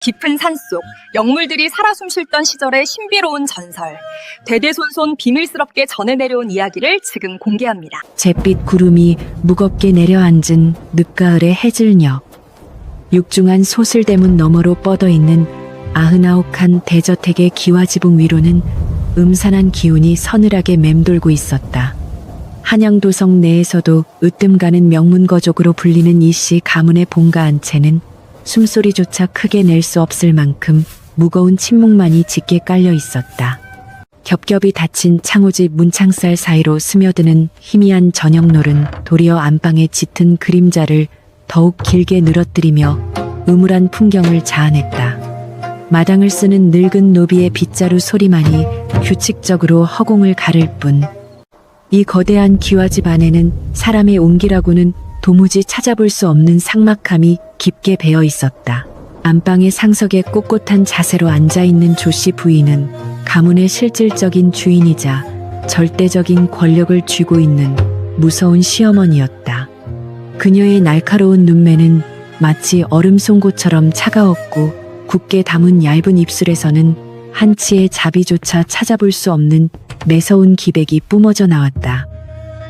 깊은 산속, 영물들이 살아 숨쉬던 시절의 신비로운 전설, 대대손손 비밀스럽게 전해 내려온 이야기를 지금 공개합니다. 잿빛 구름이 무겁게 내려앉은 늦가을의 해질녘, 육중한 소슬대문 너머로 뻗어있는 99칸 대저택의 기와지붕 위로는 음산한 기운이 서늘하게 맴돌고 있었다. 한양도성 내에서도 으뜸가는 명문거족으로 불리는 이씨 가문의 본가 안채는 숨소리조차 크게 낼 수 없을 만큼 무거운 침묵만이 짙게 깔려 있었다. 겹겹이 닫힌 창호집 문창살 사이로 스며드는 희미한 저녁놀은 도리어 안방의 짙은 그림자를 더욱 길게 늘어뜨리며 음울한 풍경을 자아냈다. 마당을 쓰는 늙은 노비의 빗자루 소리만이 규칙적으로 허공을 가를 뿐, 이 거대한 기와집 안에는 사람의 온기라고는 도무지 찾아볼 수 없는 삭막함이 깊게 배어 있었다. 안방의 상석에 꼿꼿한 자세로 앉아있는 조씨 부인은 가문의 실질적인 주인이자 절대적인 권력을 쥐고 있는 무서운 시어머니였다. 그녀의 날카로운 눈매는 마치 얼음 송곳처럼 차가웠고, 굳게 담은 얇은 입술에서는 한치의 자비조차 찾아볼 수 없는 매서운 기백이 뿜어져 나왔다.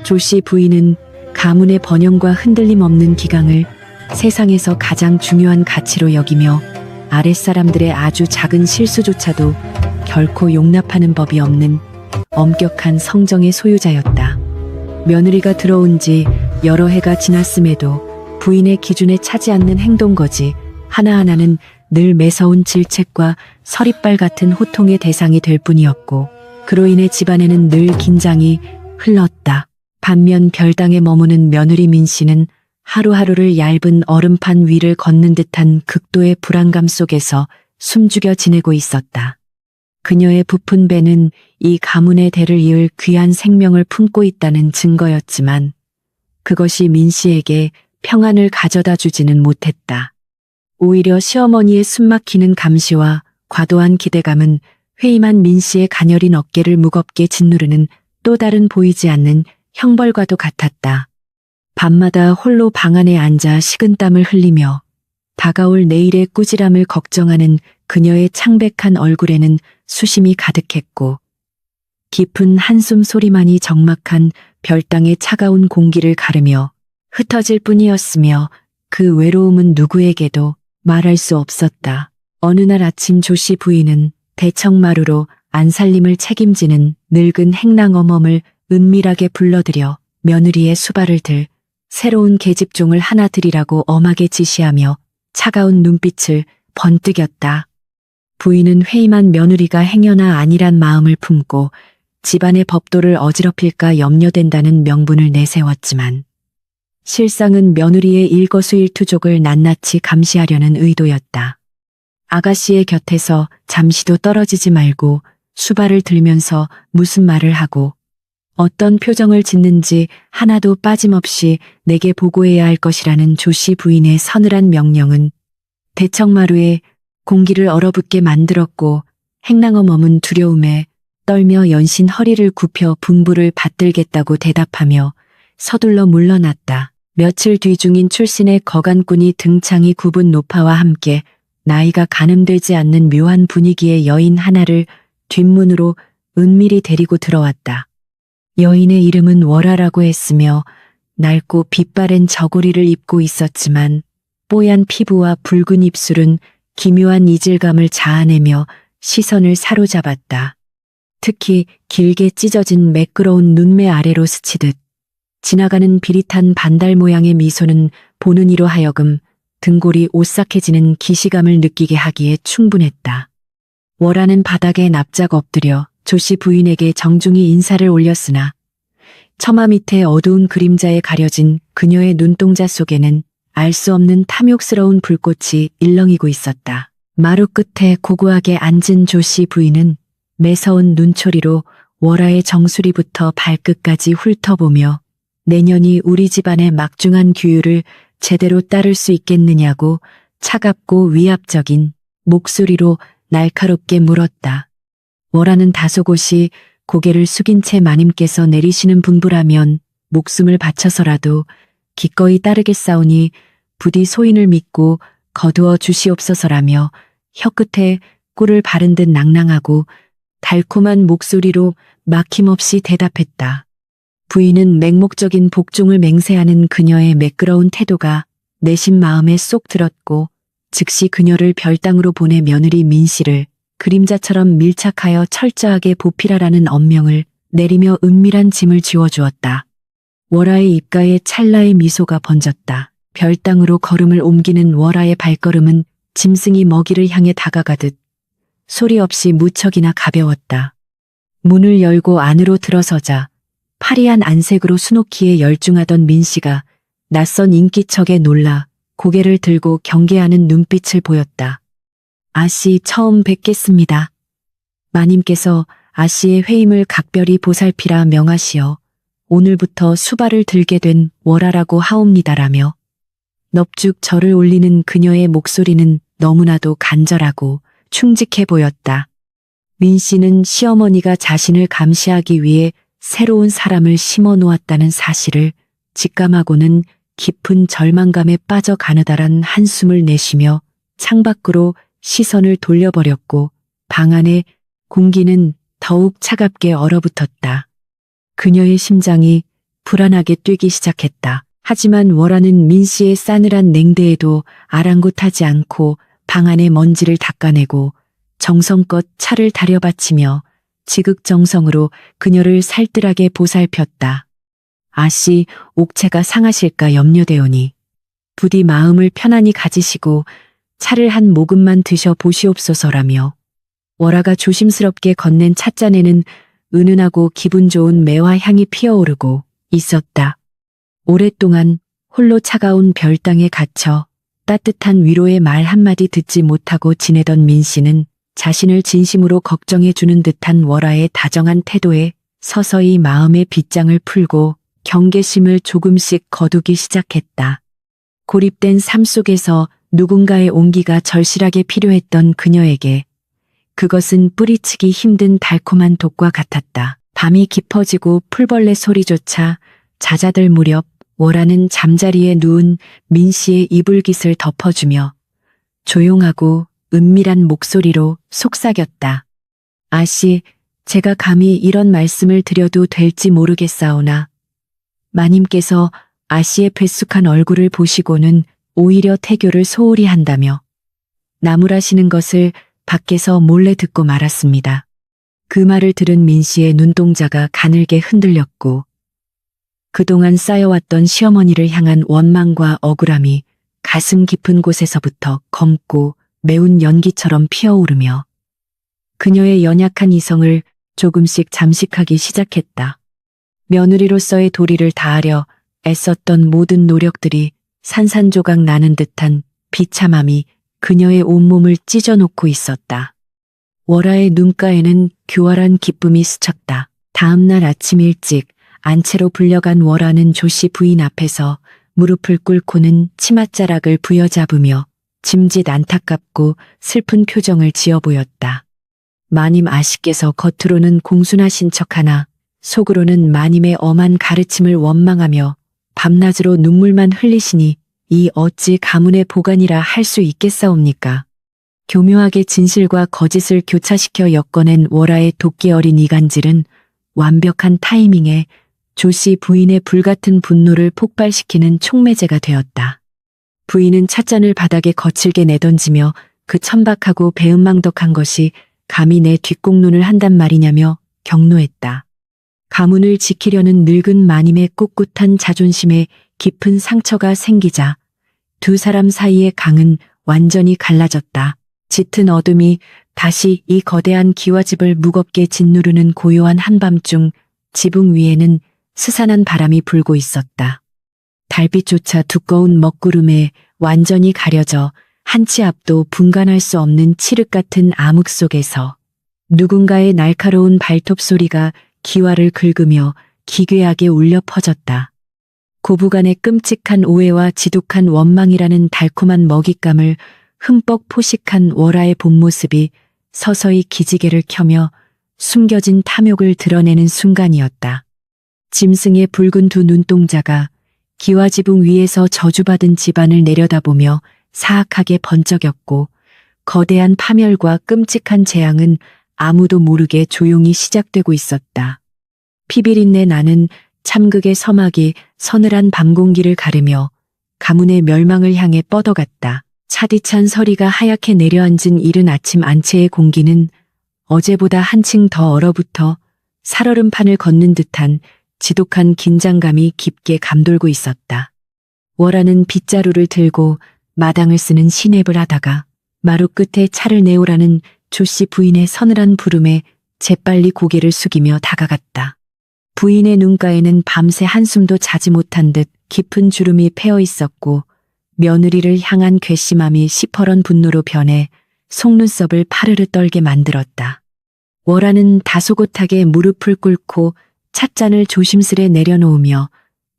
조씨 부인은 가문의 번영과 흔들림 없는 기강을 세상에서 가장 중요한 가치로 여기며 아랫사람들의 아주 작은 실수조차도 결코 용납하는 법이 없는 엄격한 성정의 소유자였다. 며느리가 들어온 지 여러 해가 지났음에도 부인의 기준에 차지 않는 행동거지 하나하나는 늘 매서운 질책과 서리빨 같은 호통의 대상이 될 뿐이었고, 그로 인해 집안에는 늘 긴장이 흘렀다. 반면 별당에 머무는 며느리 민씨는 하루하루를 얇은 얼음판 위를 걷는 듯한 극도의 불안감 속에서 숨죽여 지내고 있었다. 그녀의 부푼 배는 이 가문의 대를 이을 귀한 생명을 품고 있다는 증거였지만, 그것이 민씨에게 평안을 가져다 주지는 못했다. 오히려 시어머니의 숨막히는 감시와 과도한 기대감은 회임한 민씨의 가녀린 어깨를 무겁게 짓누르는 또 다른 보이지 않는 형벌과도 같았다. 밤마다 홀로 방 안에 앉아 식은땀을 흘리며 다가올 내일의 꾸지람을 걱정하는 그녀의 창백한 얼굴에는 수심이 가득했고, 깊은 한숨 소리만이 적막한 별당의 차가운 공기를 가르며 흩어질 뿐이었으며, 그 외로움은 누구에게도 말할 수 없었다. 어느 날 아침 조씨 부인은 대청마루로 안살림을 책임지는 늙은 행랑어멈을 은밀하게 불러들여 며느리의 수발을 들 새로운 계집종을 하나 들이라고 엄하게 지시하며 차가운 눈빛을 번뜩였다. 부인은 회임한 며느리가 행여나 아니란 마음을 품고 집안의 법도를 어지럽힐까 염려된다는 명분을 내세웠지만, 실상은 며느리의 일거수일투족을 낱낱이 감시하려는 의도였다. 아가씨의 곁에서 잠시도 떨어지지 말고 수발을 들면서 무슨 말을 하고 어떤 표정을 짓는지 하나도 빠짐없이 내게 보고해야 할 것이라는 조씨 부인의 서늘한 명령은 대청마루에 공기를 얼어붙게 만들었고, 행랑어멈은 두려움에 떨며 연신 허리를 굽혀 분부를 받들겠다고 대답하며 서둘러 물러났다. 며칠 뒤 중인 출신의 거간꾼이 등창이 굽은 노파와 함께 나이가 가늠되지 않는 묘한 분위기의 여인 하나를 뒷문으로 은밀히 데리고 들어왔다. 여인의 이름은 월아라고 했으며 낡고 빛바랜 저고리를 입고 있었지만, 뽀얀 피부와 붉은 입술은 기묘한 이질감을 자아내며 시선을 사로잡았다. 특히 길게 찢어진 매끄러운 눈매 아래로 스치듯 지나가는 비릿한 반달 모양의 미소는 보는 이로 하여금 등골이 오싹해지는 기시감을 느끼게 하기에 충분했다. 월아는 바닥에 납작 엎드려 조씨 부인에게 정중히 인사를 올렸으나, 처마 밑에 어두운 그림자에 가려진 그녀의 눈동자 속에는 알 수 없는 탐욕스러운 불꽃이 일렁이고 있었다. 마루 끝에 고고하게 앉은 조씨 부인은 매서운 눈초리로 월아의 정수리부터 발끝까지 훑어보며 내년이 우리 집안의 막중한 규율을 제대로 따를 수 있겠느냐고 차갑고 위압적인 목소리로 날카롭게 물었다. 월아는 다소곳이 고개를 숙인 채 마님께서 내리시는 분부라면 목숨을 바쳐서라도 기꺼이 따르겠사오니 부디 소인을 믿고 거두어 주시옵소서라며 혀끝에 꿀을 바른 듯 낭낭하고 달콤한 목소리로 막힘없이 대답했다. 부인은 맹목적인 복종을 맹세하는 그녀의 매끄러운 태도가 내심 마음에 쏙 들었고 즉시 그녀를 별당으로 보내 며느리 민씨를 그림자처럼 밀착하여 철저하게 보필하라는 엄명을 내리며 은밀한 짐을 쥐어주었다. 월아의 입가에 찰나의 미소가 번졌다. 별당으로 걸음을 옮기는 월아의 발걸음은 짐승이 먹이를 향해 다가가듯 소리 없이 무척이나 가벼웠다. 문을 열고 안으로 들어서자 파리한 안색으로 수놓기에 열중하던 민씨가 낯선 인기척에 놀라 고개를 들고 경계하는 눈빛을 보였다. 아씨 처음 뵙겠습니다. 마님께서 아씨의 회임을 각별히 보살피라 명하시어 오늘부터 수발을 들게 된 월아라고 하옵니다라며 넙죽 절을 올리는 그녀의 목소리는 너무나도 간절하고 충직해 보였다. 민 씨는 시어머니가 자신을 감시하기 위해 새로운 사람을 심어 놓았다는 사실을 직감하고는 깊은 절망감에 빠져 가느다란 한숨을 내쉬며 창밖으로 시선을 돌려버렸고 방 안의 공기는 더욱 차갑게 얼어붙었다. 그녀의 심장이 불안하게 뛰기 시작했다. 하지만 월아는 민 씨의 싸늘한 냉대에도 아랑곳하지 않고 방 안의 먼지를 닦아내고 정성껏 차를 다려바치며 지극정성으로 그녀를 살뜰하게 보살폈다. 아씨, 옥체가 상하실까 염려되오니 부디 마음을 편안히 가지시고 차를 한 모금만 드셔 보시옵소서라며 월아가 조심스럽게 건넨 찻잔에는 은은하고 기분 좋은 매화 향이 피어오르고 있었다. 오랫동안 홀로 차가운 별당에 갇혀 따뜻한 위로의 말 한마디 듣지 못하고 지내던 민 씨는 자신을 진심으로 걱정해주는 듯한 월아의 다정한 태도에 서서히 마음의 빗장을 풀고 경계심을 조금씩 거두기 시작했다. 고립된 삶 속에서 누군가의 온기가 절실하게 필요했던 그녀에게 그것은 뿌리치기 힘든 달콤한 독과 같았다. 밤이 깊어지고 풀벌레 소리조차 잦아들 무렵 월아는 잠자리에 누운 민 씨의 이불깃을 덮어주며 조용하고 은밀한 목소리로 속삭였다. 아씨, 제가 감히 이런 말씀을 드려도 될지 모르겠사오나 마님께서 아씨의 뱃숙한 얼굴을 보시고는 오히려 태교를 소홀히 한다며 나무라시는 것을 밖에서 몰래 듣고 말았습니다. 그 말을 들은 민 씨의 눈동자가 가늘게 흔들렸고 그동안 쌓여왔던 시어머니를 향한 원망과 억울함이 가슴 깊은 곳에서부터 검고 매운 연기처럼 피어오르며 그녀의 연약한 이성을 조금씩 잠식하기 시작했다. 며느리로서의 도리를 다하려 애썼던 모든 노력들이 산산조각 나는 듯한 비참함이 그녀의 온몸을 찢어놓고 있었다. 월아의 눈가에는 교활한 기쁨이 스쳤다. 다음날 아침 일찍 안채로 불려간 월아는 조씨 부인 앞에서 무릎을 꿇고는 치맛자락을 부여잡으며 짐짓 안타깝고 슬픈 표정을 지어 보였다. 마님 아씨께서 겉으로는 공순하신 척하나 속으로는 마님의 엄한 가르침을 원망하며 밤낮으로 눈물만 흘리시니 이 어찌 가문의 보관이라 할 수 있겠사옵니까? 교묘하게 진실과 거짓을 교차시켜 엮어낸 월아의 도끼 어린 이간질은 완벽한 타이밍에 조씨 부인의 불같은 분노를 폭발시키는 촉매제가 되었다. 부인은 찻잔을 바닥에 거칠게 내던지며 그 천박하고 배은망덕한 것이 감히 내 뒷공론을 한단 말이냐며 격노했다. 가문을 지키려는 늙은 마님의 꿋꿋한 자존심에 깊은 상처가 생기자 두 사람 사이의 강은 완전히 갈라졌다. 짙은 어둠이 다시 이 거대한 기와집을 무겁게 짓누르는 고요한 한밤중 지붕 위에는 스산한 바람이 불고 있었다. 달빛조차 두꺼운 먹구름에 완전히 가려져 한 치 앞도 분간할 수 없는 칠흑 같은 암흑 속에서 누군가의 날카로운 발톱 소리가 기와를 긁으며 기괴하게 울려 퍼졌다. 고부간의 끔찍한 오해와 지독한 원망이라는 달콤한 먹잇감을 흠뻑 포식한 월아의 본 모습이 서서히 기지개를 켜며 숨겨진 탐욕을 드러내는 순간이었다. 짐승의 붉은 두 눈동자가 기와지붕 위에서 저주받은 집안을 내려다보며 사악하게 번쩍였고 거대한 파멸과 끔찍한 재앙은 아무도 모르게 조용히 시작되고 있었다. 피비린내 나는 참극의 서막이 서늘한 밤 공기를 가르며 가문의 멸망을 향해 뻗어갔다. 차디찬 서리가 하얗게 내려앉은 이른 아침 안채의 공기는 어제보다 한층 더 얼어붙어 살얼음판을 걷는 듯한 지독한 긴장감이 깊게 감돌고 있었다. 월하는 빗자루를 들고 마당을 쓰는 시냅을 하다가 마루 끝에 차를 내오라는 조씨 부인의 서늘한 부름에 재빨리 고개를 숙이며 다가갔다. 부인의 눈가에는 밤새 한숨도 자지 못한 듯 깊은 주름이 패어 있었고 며느리를 향한 괘씸함이 시퍼런 분노로 변해 속눈썹을 파르르 떨게 만들었다. 월하는 다소곳하게 무릎을 꿇고 찻잔을 조심스레 내려놓으며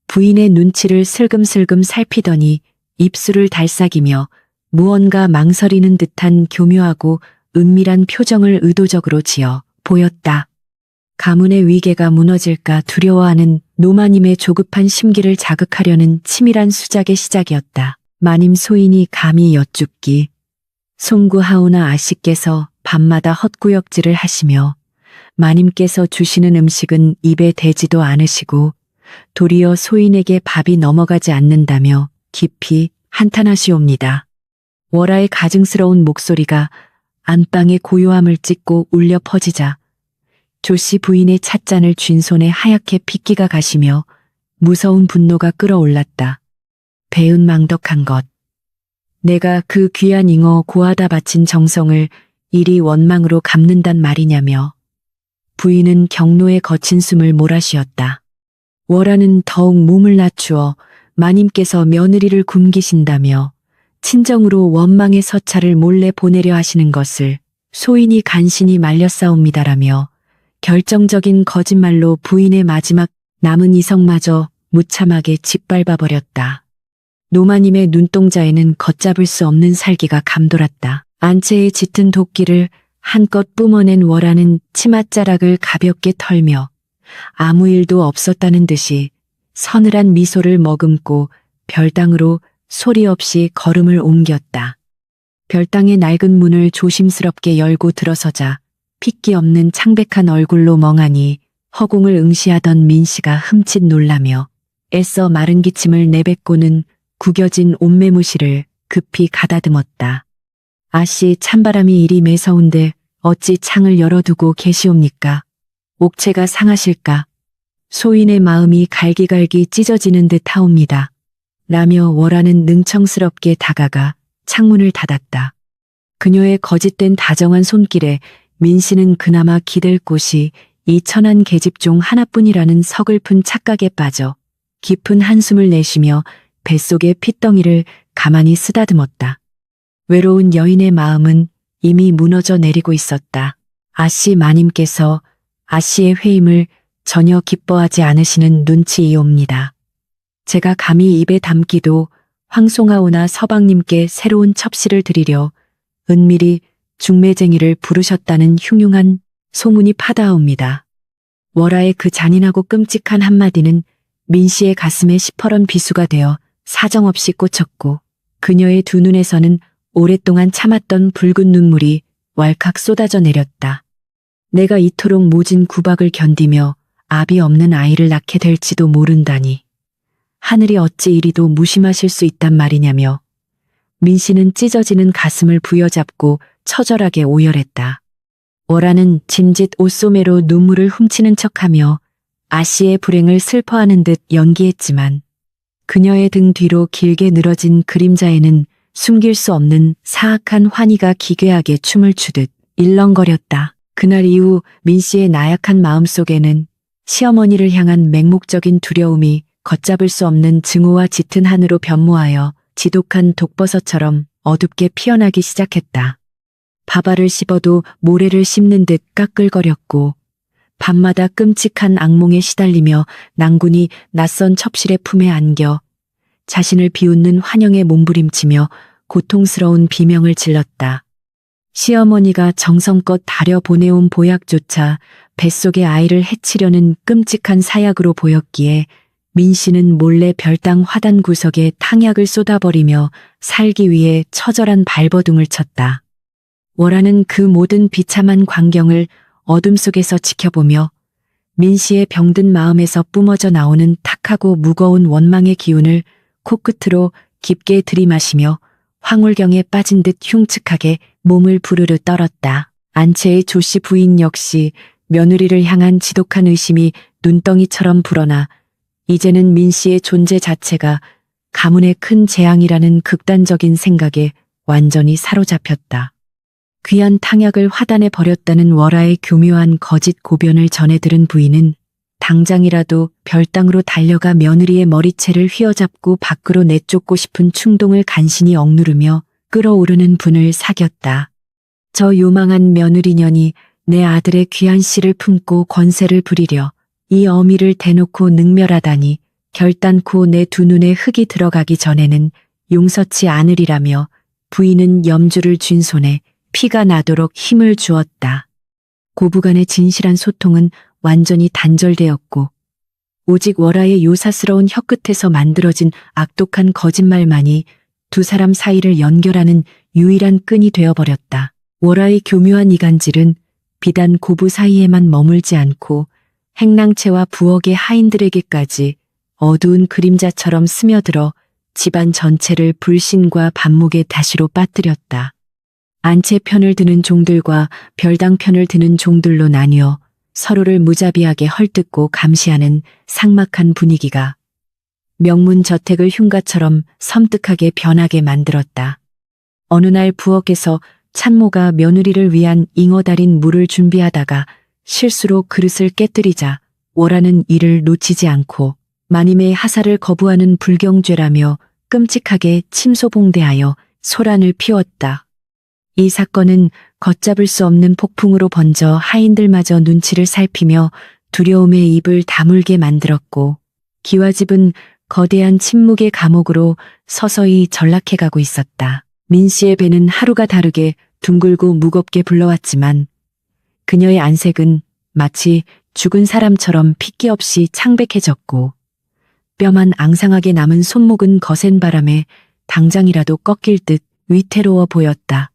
부인의 눈치를 슬금슬금 살피더니 입술을 달싹이며 무언가 망설이는 듯한 교묘하고 은밀한 표정을 의도적으로 지어 보였다. 가문의 위계가 무너질까 두려워하는 노마님의 조급한 심기를 자극하려는 치밀한 수작의 시작이었다. 마님 소인이 감히 여쭙기. 송구하오나 아씨께서 밤마다 헛구역질을 하시며 마님께서 주시는 음식은 입에 대지도 않으시고 도리어 소인에게 밥이 넘어가지 않는다며 깊이 한탄하시옵니다. 월하의 가증스러운 목소리가 안방의 고요함을 찢고 울려 퍼지자 조씨 부인의 찻잔을 쥔 손에 하얗게 핏기가 가시며 무서운 분노가 끓어올랐다. 배은망덕한 것. 내가 그 귀한 잉어 고하다 바친 정성을 이리 원망으로 갚는단 말이냐며 부인은 경로에 거친 숨을 몰아쉬었다. 월하는 더욱 몸을 낮추어 마님께서 며느리를 굶기신다며 친정으로 원망의 서찰을 몰래 보내려 하시는 것을 소인이 간신히 말렸사옵니다라며 결정적인 거짓말로 부인의 마지막 남은 이성마저 무참하게 짓밟아버렸다. 노마님의 눈동자에는 걷잡을 수 없는 살기가 감돌았다. 안채에 짙은 도끼를 한껏 뿜어낸 월하는 치맛자락을 가볍게 털며 아무 일도 없었다는 듯이 서늘한 미소를 머금고 별당으로 소리 없이 걸음을 옮겼다. 별당의 낡은 문을 조심스럽게 열고 들어서자 핏기 없는 창백한 얼굴로 멍하니 허공을 응시하던 민씨가 흠칫 놀라며 애써 마른 기침을 내뱉고는 구겨진 옷매무시를 급히 가다듬었다. 아씨 찬바람이 이리 매서운데 어찌 창을 열어두고 계시옵니까? 옥체가 상하실까? 소인의 마음이 갈기갈기 찢어지는 듯 하옵니다. 라며 월하는 능청스럽게 다가가 창문을 닫았다. 그녀의 거짓된 다정한 손길에 민씨는 그나마 기댈 곳이 이 천한 계집 중 하나뿐이라는 서글픈 착각에 빠져 깊은 한숨을 내쉬며 뱃속의 핏덩이를 가만히 쓰다듬었다. 외로운 여인의 마음은 이미 무너져 내리고 있었다. 아씨 마님께서 아씨의 회임을 전혀 기뻐하지 않으시는 눈치이옵니다. 제가 감히 입에 담기도 황송하오나 서방님께 새로운 첩시를 드리려 은밀히 중매쟁이를 부르셨다는 흉흉한 소문이 파다옵니다. 월하의 그 잔인하고 끔찍한 한마디는 민씨의 가슴에 시퍼런 비수가 되어 사정없이 꽂혔고 그녀의 두 눈에서는 오랫동안 참았던 붉은 눈물이 왈칵 쏟아져 내렸다. 내가 이토록 모진 구박을 견디며 압이 없는 아이를 낳게 될지도 모른다니. 하늘이 어찌 이리도 무심하실 수 있단 말이냐며 민씨는 찢어지는 가슴을 부여잡고 처절하게 오열했다. 월하는 짐짓 옷소매로 눈물을 훔치는 척하며 아씨의 불행을 슬퍼하는 듯 연기했지만 그녀의 등 뒤로 길게 늘어진 그림자에는 숨길 수 없는 사악한 환희가 기괴하게 춤을 추듯 일렁거렸다. 그날 이후 민씨의 나약한 마음속에는 시어머니를 향한 맹목적인 두려움이 걷잡을 수 없는 증오와 짙은 한으로 변모하여 지독한 독버섯처럼 어둡게 피어나기 시작했다. 밥알을 씹어도 모래를 씹는 듯 까끌거렸고 밤마다 끔찍한 악몽에 시달리며 낭군이 낯선 첩실의 품에 안겨 자신을 비웃는 환영에 몸부림치며 고통스러운 비명을 질렀다. 시어머니가 정성껏 다려 보내온 보약조차 뱃속의 아이를 해치려는 끔찍한 사약으로 보였기에 민씨는 몰래 별당 화단 구석에 탕약을 쏟아버리며 살기 위해 처절한 발버둥을 쳤다. 월아는 그 모든 비참한 광경을 어둠 속에서 지켜보며 민 씨의 병든 마음에서 뿜어져 나오는 탁하고 무거운 원망의 기운을 코끝으로 깊게 들이마시며 황홀경에 빠진 듯 흉측하게 몸을 부르르 떨었다. 안채의 조씨 부인 역시 며느리를 향한 지독한 의심이 눈덩이처럼 불어나 이제는 민 씨의 존재 자체가 가문의 큰 재앙이라는 극단적인 생각에 완전히 사로잡혔다. 귀한 탕약을 화단에 버렸다는 월아의 교묘한 거짓 고변을 전해 들은 부인은 당장이라도 별당으로 달려가 며느리의 머리채를 휘어잡고 밖으로 내쫓고 싶은 충동을 간신히 억누르며 끓어오르는 분을 사겼다. 저 요망한 며느리년이 내 아들의 귀한 씨를 품고 권세를 부리려 이 어미를 대놓고 능멸하다니 결단코 내 두 눈에 흙이 들어가기 전에는 용서치 않으리라며 부인은 염주를 쥔 손에 피가 나도록 힘을 주었다. 고부간의 진실한 소통은 완전히 단절되었고 오직 월아의 요사스러운 혀끝에서 만들어진 악독한 거짓말만이 두 사람 사이를 연결하는 유일한 끈이 되어버렸다. 월아의 교묘한 이간질은 비단 고부 사이에만 머물지 않고 행랑채와 부엌의 하인들에게까지 어두운 그림자처럼 스며들어 집안 전체를 불신과 반목의 다시로 빠뜨렸다. 안채 편을 드는 종들과 별당 편을 드는 종들로 나뉘어 서로를 무자비하게 헐뜯고 감시하는 삭막한 분위기가 명문 저택을 흉가처럼 섬뜩하게 변하게 만들었다. 어느 날 부엌에서 찬모가 며느리를 위한 잉어 달인 물을 준비하다가 실수로 그릇을 깨뜨리자 월아는 이를 놓치지 않고 마님의 하사를 거부하는 불경죄라며 끔찍하게 침소봉대하여 소란을 피웠다. 이 사건은 걷잡을 수 없는 폭풍으로 번져 하인들마저 눈치를 살피며 두려움에 입을 다물게 만들었고 기와집은 거대한 침묵의 감옥으로 서서히 전락해가고 있었다. 민 씨의 배는 하루가 다르게 둥글고 무겁게 불러왔지만 그녀의 안색은 마치 죽은 사람처럼 핏기 없이 창백해졌고 뼈만 앙상하게 남은 손목은 거센 바람에 당장이라도 꺾일 듯 위태로워 보였다.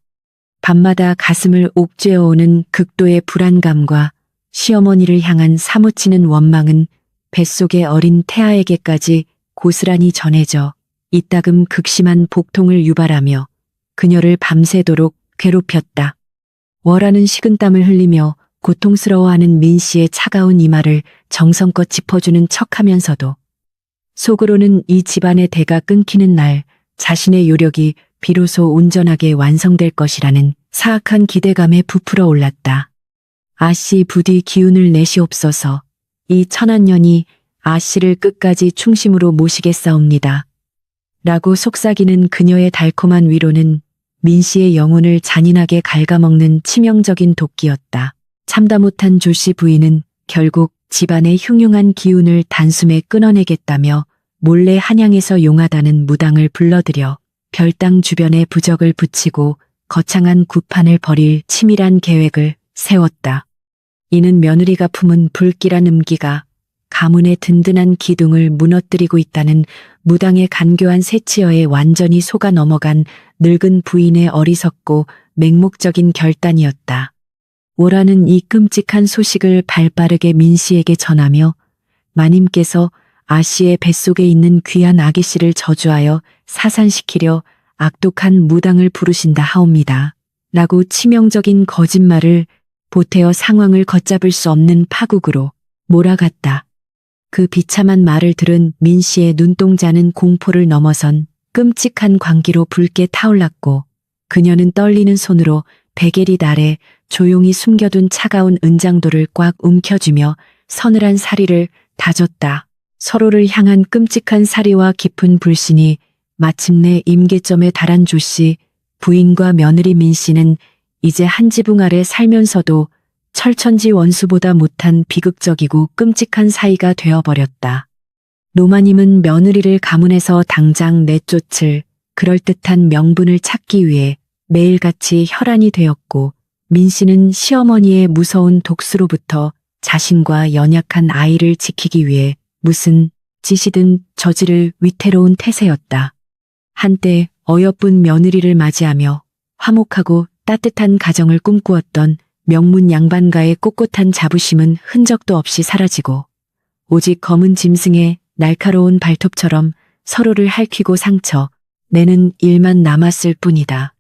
밤마다 가슴을 옥죄어오는 극도의 불안감과 시어머니를 향한 사무치는 원망은 뱃속의 어린 태아에게까지 고스란히 전해져 이따금 극심한 복통을 유발하며 그녀를 밤새도록 괴롭혔다. 월아는 식은땀을 흘리며 고통스러워하는 민 씨의 차가운 이마를 정성껏 짚어주는 척하면서도 속으로는 이 집안의 대가 끊기는 날 자신의 요력이 비로소 온전하게 완성될 것이라는 사악한 기대감에 부풀어 올랐다. 아씨 부디 기운을 내시옵소서. 이 천한년이 아씨를 끝까지 충심으로 모시겠사옵니다. 라고 속삭이는 그녀의 달콤한 위로는 민 씨의 영혼을 잔인하게 갉아먹는 치명적인 도끼였다. 참다 못한 조씨 부인은 결국 집안의 흉흉한 기운을 단숨에 끊어내겠다며 몰래 한양에서 용하다는 무당을 불러들여 별당 주변에 부적을 붙이고 거창한 구판을 벌일 치밀한 계획을 세웠다. 이는 며느리가 품은 불길한 음기가 가문의 든든한 기둥을 무너뜨리고 있다는 무당의 간교한 세치어에 완전히 속아 넘어간 늙은 부인의 어리석고 맹목적인 결단이었다. 월아는 이 끔찍한 소식을 발빠르게 민 씨에게 전하며 마님께서 아씨의 뱃속에 있는 귀한 아기씨를 저주하여 사산시키려 악독한 무당을 부르신다 하옵니다. 라고 치명적인 거짓말을 보태어 상황을 걷잡을 수 없는 파국으로 몰아갔다. 그 비참한 말을 들은 민 씨의 눈동자는 공포를 넘어선 끔찍한 광기로 붉게 타올랐고 그녀는 떨리는 손으로 베개리 아래 조용히 숨겨둔 차가운 은장도를 꽉 움켜쥐며 서늘한 사리를 다졌다. 서로를 향한 끔찍한 사리와 깊은 불신이 마침내 임계점에 달한 조씨, 부인과 며느리 민 씨는 이제 한 지붕 아래 살면서도 철천지 원수보다 못한 비극적이고 끔찍한 사이가 되어버렸다. 노마님은 며느리를 가문에서 당장 내쫓을 그럴듯한 명분을 찾기 위해 매일같이 혈안이 되었고 민 씨는 시어머니의 무서운 독수로부터 자신과 연약한 아이를 지키기 위해 무슨 짓이든 저지를 위태로운 태세였다. 한때 어여쁜 며느리를 맞이하며 화목하고 따뜻한 가정을 꿈꾸었던 명문 양반가의 꼿꼿한 자부심은 흔적도 없이 사라지고 오직 검은 짐승의 날카로운 발톱처럼 서로를 핥히고 상처 내는 일만 남았을 뿐이다.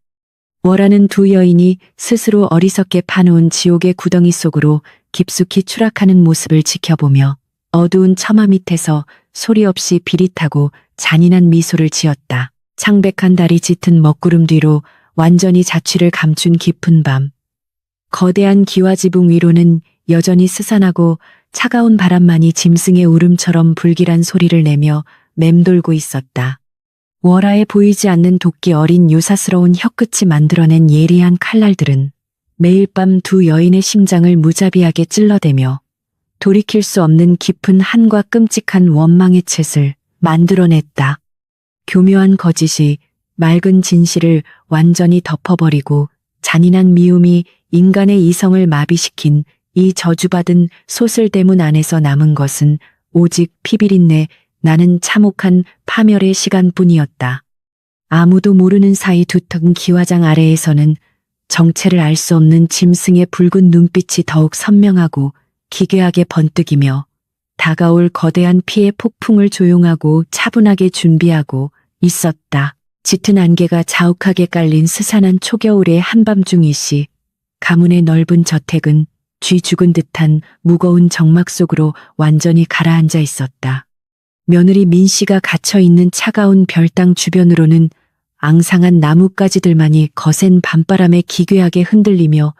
월하는 두 여인이 스스로 어리석게 파놓은 지옥의 구덩이 속으로 깊숙이 추락하는 모습을 지켜보며 어두운 처마 밑에서 소리 없이 비릿하고 잔인한 미소를 지었다. 창백한 달이 짙은 먹구름 뒤로 완전히 자취를 감춘 깊은 밤. 거대한 기와지붕 위로는 여전히 스산하고 차가운 바람만이 짐승의 울음처럼 불길한 소리를 내며 맴돌고 있었다. 월하에 보이지 않는 도끼 어린 요사스러운 혀끝이 만들어낸 예리한 칼날들은 매일 밤 두 여인의 심장을 무자비하게 찔러대며 돌이킬 수 없는 깊은 한과 끔찍한 원망의 챗을 만들어냈다. 교묘한 거짓이 맑은 진실을 완전히 덮어버리고 잔인한 미움이 인간의 이성을 마비시킨 이 저주받은 소슬대문 안에서 남은 것은 오직 피비린내 나는 참혹한 파멸의 시간뿐이었다. 아무도 모르는 사이 두텁은 기와장 아래에서는 정체를 알 수 없는 짐승의 붉은 눈빛이 더욱 선명하고 기괴하게 번뜩이며 다가올 거대한 피의 폭풍을 조용하고 차분하게 준비하고 있었다. 짙은 안개가 자욱하게 깔린 스산한 초겨울의 한밤중이시 가문의 넓은 저택은 쥐 죽은 듯한 무거운 정막 속으로 완전히 가라앉아 있었다. 며느리 민씨가 갇혀있는 차가운 별당 주변으로는 앙상한 나뭇가지들만이 거센 밤바람에 기괴하게 흔들리며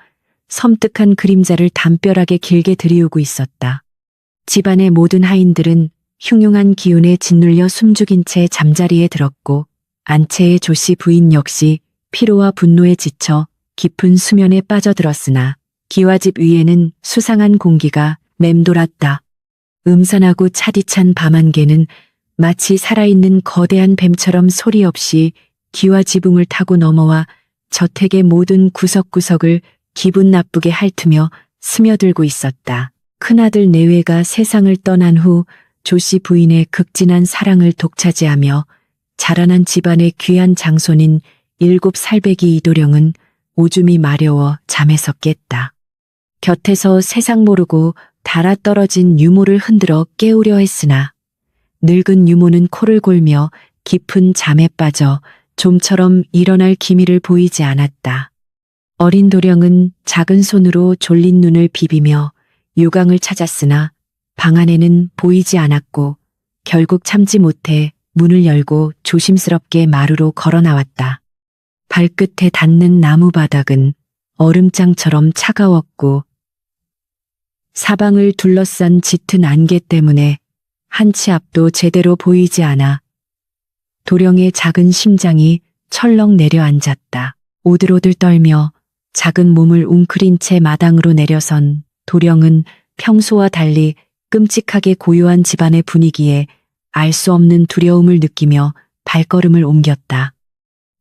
섬뜩한 그림자를 담벼락에 길게 들이우고 있었다. 집안의 모든 하인들은 흉흉한 기운에 짓눌려 숨죽인 채 잠자리에 들었고 안채의 조씨 부인 역시 피로와 분노에 지쳐 깊은 수면에 빠져들었으나 기와집 위에는 수상한 공기가 맴돌았다. 음산하고 차디찬 밤안개는 마치 살아있는 거대한 뱀처럼 소리 없이 기와 지붕을 타고 넘어와 저택의 모든 구석구석을 기분 나쁘게 핥으며 스며들고 있었다. 큰아들 내외가 세상을 떠난 후 조씨 부인의 극진한 사랑을 독차지하며 자라난 집안의 귀한 장손인 7살배기 이도령은 오줌이 마려워 잠에서 깼다. 곁에서 세상 모르고 달아떨어진 유모를 흔들어 깨우려 했으나 늙은 유모는 코를 골며 깊은 잠에 빠져 좀처럼 일어날 기미를 보이지 않았다. 어린 도령은 작은 손으로 졸린 눈을 비비며 요강을 찾았으나 방 안에는 보이지 않았고 결국 참지 못해 문을 열고 조심스럽게 마루로 걸어 나왔다. 발끝에 닿는 나무 바닥은 얼음장처럼 차가웠고 사방을 둘러싼 짙은 안개 때문에 한 치 앞도 제대로 보이지 않아 도령의 작은 심장이 철렁 내려앉았다. 오들오들 떨며 작은 몸을 웅크린 채 마당으로 내려선 도령은 평소와 달리 끔찍하게 고요한 집안의 분위기에 알 수 없는 두려움을 느끼며 발걸음을 옮겼다.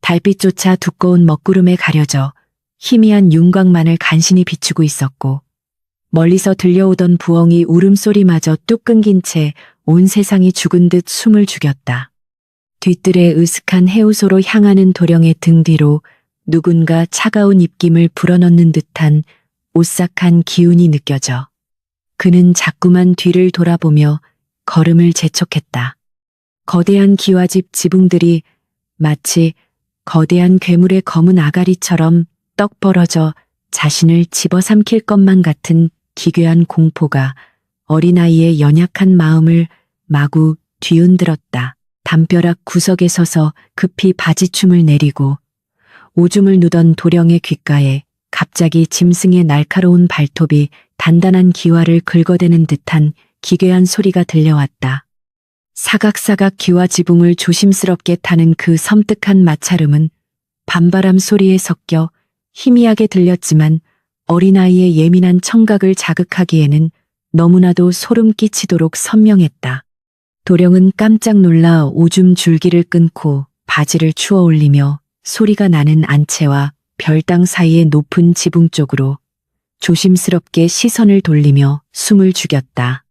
달빛조차 두꺼운 먹구름에 가려져 희미한 윤곽만을 간신히 비추고 있었고 멀리서 들려오던 부엉이 울음소리마저 뚝 끊긴 채 온 세상이 죽은 듯 숨을 죽였다. 뒤뜰에 으슥한 해우소로 향하는 도령의 등 뒤로 누군가 차가운 입김을 불어넣는 듯한 오싹한 기운이 느껴져 그는 자꾸만 뒤를 돌아보며 걸음을 재촉했다. 거대한 기와집 지붕들이 마치 거대한 괴물의 검은 아가리처럼 떡 벌어져 자신을 집어삼킬 것만 같은 기괴한 공포가 어린아이의 연약한 마음을 마구 뒤흔들었다. 담벼락 구석에 서서 급히 바지춤을 내리고 오줌을 누던 도령의 귓가에 갑자기 짐승의 날카로운 발톱이 단단한 기와를 긁어대는 듯한 기괴한 소리가 들려왔다. 사각사각 기와 지붕을 조심스럽게 타는 그 섬뜩한 마찰음은 밤바람 소리에 섞여 희미하게 들렸지만 어린아이의 예민한 청각을 자극하기에는 너무나도 소름 끼치도록 선명했다. 도령은 깜짝 놀라 오줌 줄기를 끊고 바지를 추어 올리며 소리가 나는 안채와 별당 사이의 높은 지붕 쪽으로 조심스럽게 시선을 돌리며 숨을 죽였다.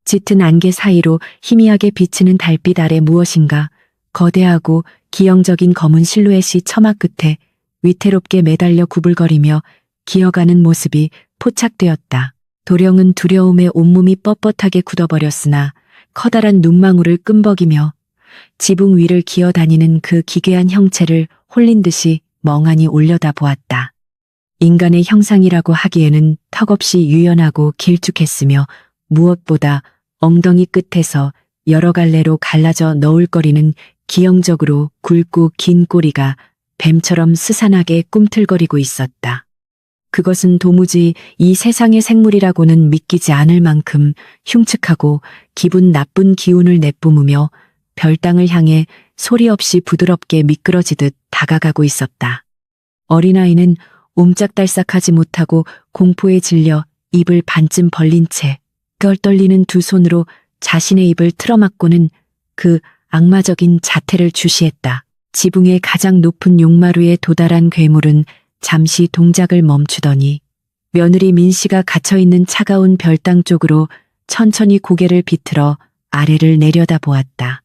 짙은 안개 사이로 희미하게 비치는 달빛 아래 무엇인가 거대하고 기형적인 검은 실루엣이 처마 끝에 위태롭게 매달려 구불거리며 기어가는 모습이 포착되었다. 도령은 두려움에 온몸이 뻣뻣하게 굳어버렸으나 커다란 눈망울을 끔벅이며 지붕 위를 기어다니는 그 기괴한 형체를 홀린 듯이 멍하니 올려다보았다. 인간의 형상이라고 하기에는 턱없이 유연하고 길쭉했으며 무엇보다 엉덩이 끝에서 여러 갈래로 갈라져 너울거리는 기형적으로 굵고 긴 꼬리가 뱀처럼 스산하게 꿈틀거리고 있었다. 그것은 도무지 이 세상의 생물이라고는 믿기지 않을 만큼 흉측하고 기분 나쁜 기운을 내뿜으며 별땅을 향해 소리 없이 부드럽게 미끄러지듯 다가가고 있었다. 어린아이는 옴짝달싹하지 못하고 공포에 질려 입을 반쯤 벌린 채 떨리는 두 손으로 자신의 입을 틀어막고는 그 악마적인 자태를 주시했다. 지붕의 가장 높은 용마루에 도달한 괴물은 잠시 동작을 멈추더니 며느리 민씨가 갇혀있는 차가운 별당 쪽으로 천천히 고개를 비틀어 아래를 내려다보았다.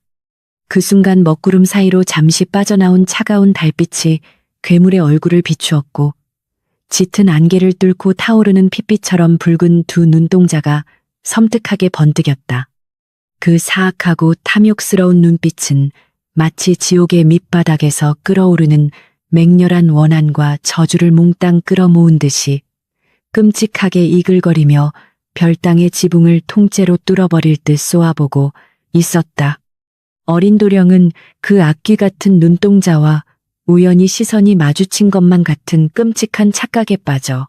그 순간 먹구름 사이로 잠시 빠져나온 차가운 달빛이 괴물의 얼굴을 비추었고 짙은 안개를 뚫고 타오르는 핏빛처럼 붉은 두 눈동자가 섬뜩하게 번뜩였다. 그 사악하고 탐욕스러운 눈빛은 마치 지옥의 밑바닥에서 끓어오르는 맹렬한 원한과 저주를 몽땅 끌어모은 듯이 끔찍하게 이글거리며 별땅의 지붕을 통째로 뚫어버릴 듯 쏘아보고 있었다. 어린 도령은 그 악귀 같은 눈동자와 우연히 시선이 마주친 것만 같은 끔찍한 착각에 빠져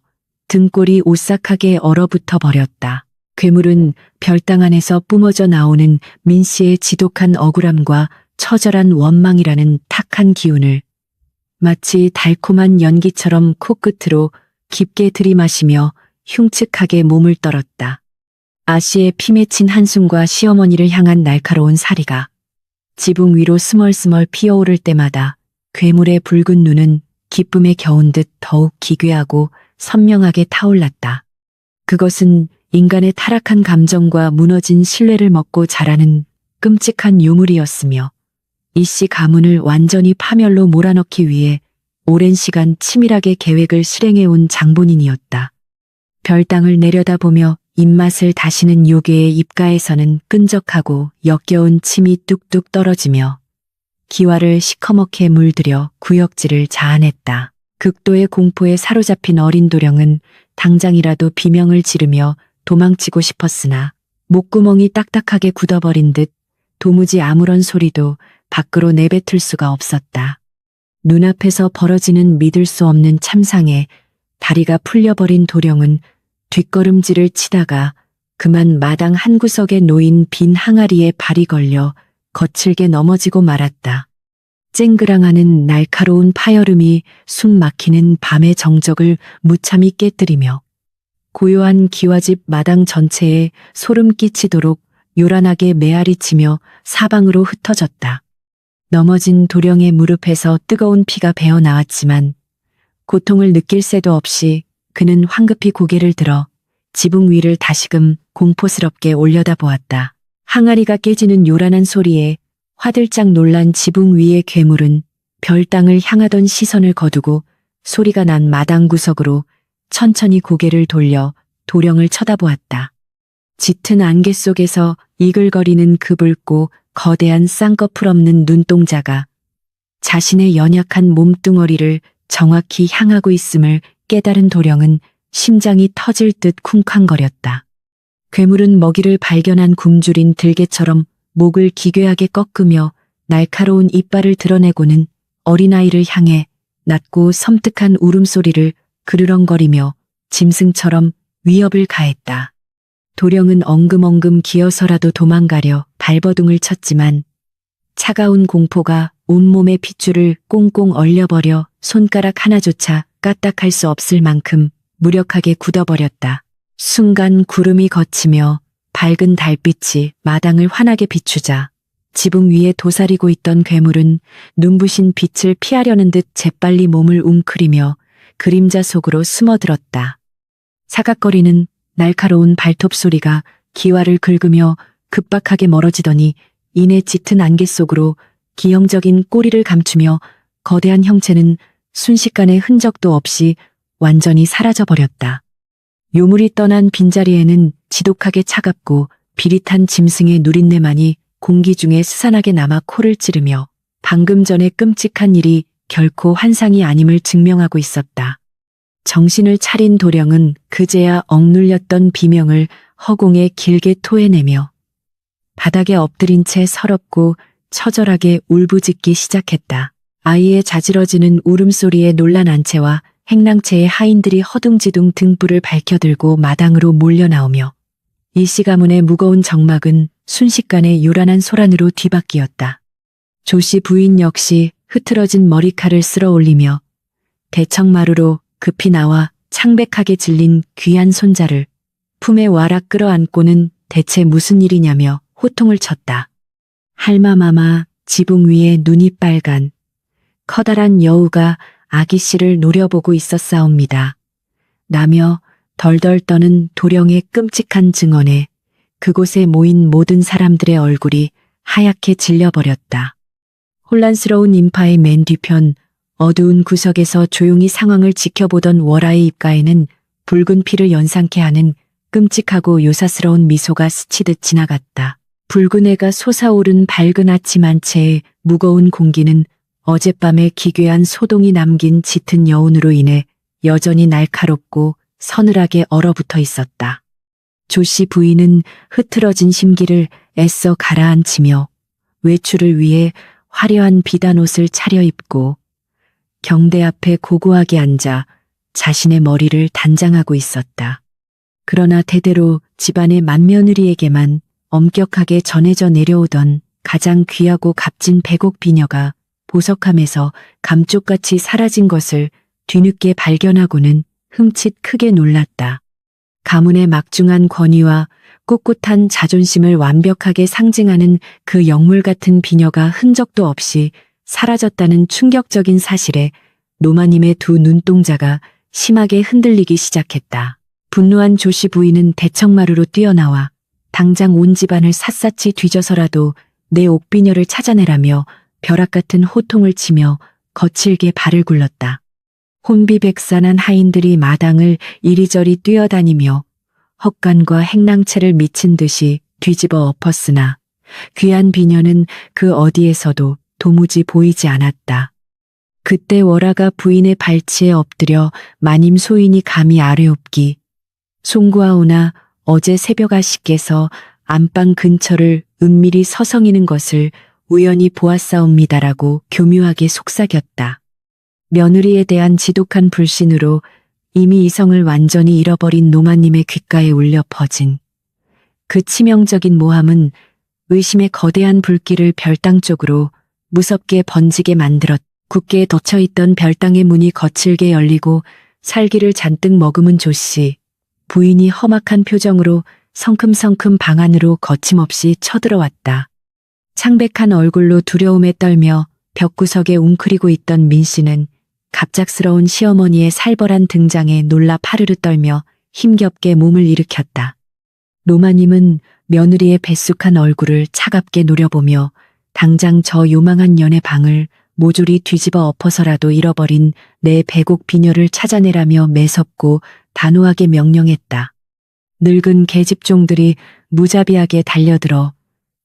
등골이 오싹하게 얼어붙어 버렸다. 괴물은 별당 안에서 뿜어져 나오는 민씨의 지독한 억울함과 처절한 원망이라는 탁한 기운을 마치 달콤한 연기처럼 코끝으로 깊게 들이마시며 흉측하게 몸을 떨었다. 아씨의 피 맺힌 한숨과 시어머니를 향한 날카로운 사리가 지붕 위로 스멀스멀 피어오를 때마다 괴물의 붉은 눈은 기쁨에 겨운 듯 더욱 기괴하고 선명하게 타올랐다. 그것은 인간의 타락한 감정과 무너진 신뢰를 먹고 자라는 끔찍한 유물이었으며 이씨 가문을 완전히 파멸로 몰아넣기 위해 오랜 시간 치밀하게 계획을 실행해온 장본인이었다. 별땅을 내려다보며 입맛을 다시는 요괴의 입가에서는 끈적하고 역겨운 침이 뚝뚝 떨어지며 기와를 시커멓게 물들여 구역질을 자아냈다. 극도의 공포에 사로잡힌 어린 도령은 당장이라도 비명을 지르며 도망치고 싶었으나 목구멍이 딱딱하게 굳어버린 듯 도무지 아무런 소리도 밖으로 내뱉을 수가 없었다. 눈앞에서 벌어지는 믿을 수 없는 참상에 다리가 풀려버린 도령은 뒷걸음질을 치다가 그만 마당 한구석에 놓인 빈 항아리에 발이 걸려 거칠게 넘어지고 말았다. 쨍그랑하는 날카로운 파열음이 숨 막히는 밤의 정적을 무참히 깨뜨리며 고요한 기와집 마당 전체에 소름 끼치도록 요란하게 메아리치며 사방으로 흩어졌다. 넘어진 도령의 무릎에서 뜨거운 피가 배어 나왔지만 고통을 느낄 새도 없이 그는 황급히 고개를 들어 지붕 위를 다시금 공포스럽게 올려다보았다. 항아리가 깨지는 요란한 소리에 화들짝 놀란 지붕 위의 괴물은 별땅을 향하던 시선을 거두고 소리가 난 마당 구석으로 천천히 고개를 돌려 도령을 쳐다보았다. 짙은 안개 속에서 이글거리는 그 붉고 거대한 쌍꺼풀 없는 눈동자가 자신의 연약한 몸뚱어리를 정확히 향하고 있음을 깨달은 도령은 심장이 터질 듯 쿵쾅거렸다. 괴물은 먹이를 발견한 굶주린 들개처럼 목을 기괴하게 꺾으며 날카로운 이빨을 드러내고는 어린아이를 향해 낮고 섬뜩한 울음소리를 그르렁거리며 짐승처럼 위협을 가했다. 도령은 엉금엉금 기어서라도 도망가려 발버둥을 쳤지만 차가운 공포가 온몸의 핏줄을 꽁꽁 얼려버려 손가락 하나조차 까딱할 수 없을 만큼 무력하게 굳어버렸다. 순간 구름이 걷히며 밝은 달빛이 마당을 환하게 비추자 지붕 위에 도사리고 있던 괴물은 눈부신 빛을 피하려는 듯 재빨리 몸을 웅크리며 그림자 속으로 숨어들었다. 사각거리는 날카로운 발톱 소리가 기와를 긁으며 급박하게 멀어지더니 이내 짙은 안개 속으로 기형적인 꼬리를 감추며 거대한 형체는 순식간에 흔적도 없이 완전히 사라져버렸다. 요물이 떠난 빈자리에는 지독하게 차갑고 비릿한 짐승의 누린내만이 공기 중에 스산하게 남아 코를 찌르며 방금 전에 끔찍한 일이 결코 환상이 아님을 증명하고 있었다. 정신을 차린 도령은 그제야 억눌렸던 비명을 허공에 길게 토해내며 바닥에 엎드린 채 서럽고 처절하게 울부짖기 시작했다. 아이의 자지러지는 울음소리에 놀란 안채와 행랑채의 하인들이 허둥지둥 등불을 밝혀들고 마당으로 몰려나오며 일시 가문의 무거운 정막은 순식간에 요란한 소란으로 뒤바뀌었다. 조씨 부인 역시 흐트러진 머리칼을 쓸어 올리며 대청마루로 급히 나와 창백하게 질린 귀한 손자를 품에 와락 끌어안고는 대체 무슨 일이냐며 호통을 쳤다. 할마마마 지붕 위에 눈이 빨간 커다란 여우가 아기 씨를 노려보고 있었사옵니다. 라며 덜덜 떠는 도령의 끔찍한 증언에 그곳에 모인 모든 사람들의 얼굴이 하얗게 질려버렸다. 혼란스러운 인파의 맨 뒤편 어두운 구석에서 조용히 상황을 지켜보던 월아의 입가에는 붉은 피를 연상케 하는 끔찍하고 요사스러운 미소가 스치듯 지나갔다. 붉은 해가 솟아오른 밝은 아침 한채의 무거운 공기는 어젯밤에 기괴한 소동이 남긴 짙은 여운으로 인해 여전히 날카롭고 서늘하게 얼어붙어 있었다. 조씨 부인은 흐트러진 심기를 애써 가라앉히며 외출을 위해 화려한 비단옷을 차려입고 경대 앞에 고고하게 앉아 자신의 머리를 단장하고 있었다. 그러나 대대로 집안의 맏며느리에게만 엄격하게 전해져 내려오던 가장 귀하고 값진 백옥 비녀가 보석함에서 감쪽같이 사라진 것을 뒤늦게 발견하고는 흠칫 크게 놀랐다. 가문의 막중한 권위와 꿋꿋한 자존심을 완벽하게 상징하는 그 영물 같은 비녀가 흔적도 없이 사라졌다는 충격적인 사실에 노마님의 두 눈동자가 심하게 흔들리기 시작했다. 분노한 조씨 부인은 대청마루로 뛰어나와 당장 온 집안을 샅샅이 뒤져서라도 내 옥비녀를 찾아내라며 벼락 같은 호통을 치며 거칠게 발을 굴렀다. 혼비백산한 하인들이 마당을 이리저리 뛰어다니며 헛간과 행랑채를 미친 듯이 뒤집어 엎었으나 귀한 비녀는 그 어디에서도 도무지 보이지 않았다. 그때 월아가 부인의 발치에 엎드려 마님 소인이 감히 아뢰옵기 송구하오나 어제 새벽 아씨께서 안방 근처를 은밀히 서성이는 것을 우연히 보았사옵니다라고 교묘하게 속삭였다. 며느리에 대한 지독한 불신으로 이미 이성을 완전히 잃어버린 노마님의 귓가에 울려 퍼진 그 치명적인 모함은 의심의 거대한 불길을 별당 쪽으로 무섭게 번지게 만들었. 굳게 닫혀있던 별당의 문이 거칠게 열리고 살기를 잔뜩 머금은 조씨 부인이 험악한 표정으로 성큼성큼 방 안으로 거침없이 쳐들어왔다. 창백한 얼굴로 두려움에 떨며 벽구석에 웅크리고 있던 민씨는 갑작스러운 시어머니의 살벌한 등장에 놀라 파르르 떨며 힘겹게 몸을 일으켰다. 노마님은 며느리의 뱃쑥한 얼굴을 차갑게 노려보며 당장 저 요망한 년의 방을 모조리 뒤집어 엎어서라도 잃어버린 내 백옥 비녀를 찾아내라며 매섭고 단호하게 명령했다. 늙은 계집종들이 무자비하게 달려들어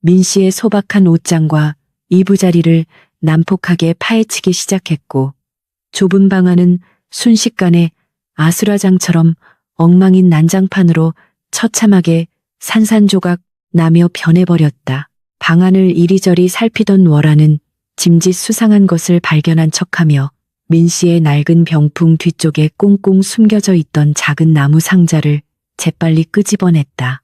민씨의 소박한 옷장과 이부자리를 난폭하게 파헤치기 시작했고 좁은 방 안은 순식간에 아수라장처럼 엉망인 난장판으로 처참하게 산산조각 나며 변해버렸다. 방 안을 이리저리 살피던 월아는 짐짓 수상한 것을 발견한 척하며 민씨의 낡은 병풍 뒤쪽에 꽁꽁 숨겨져 있던 작은 나무 상자를 재빨리 끄집어냈다.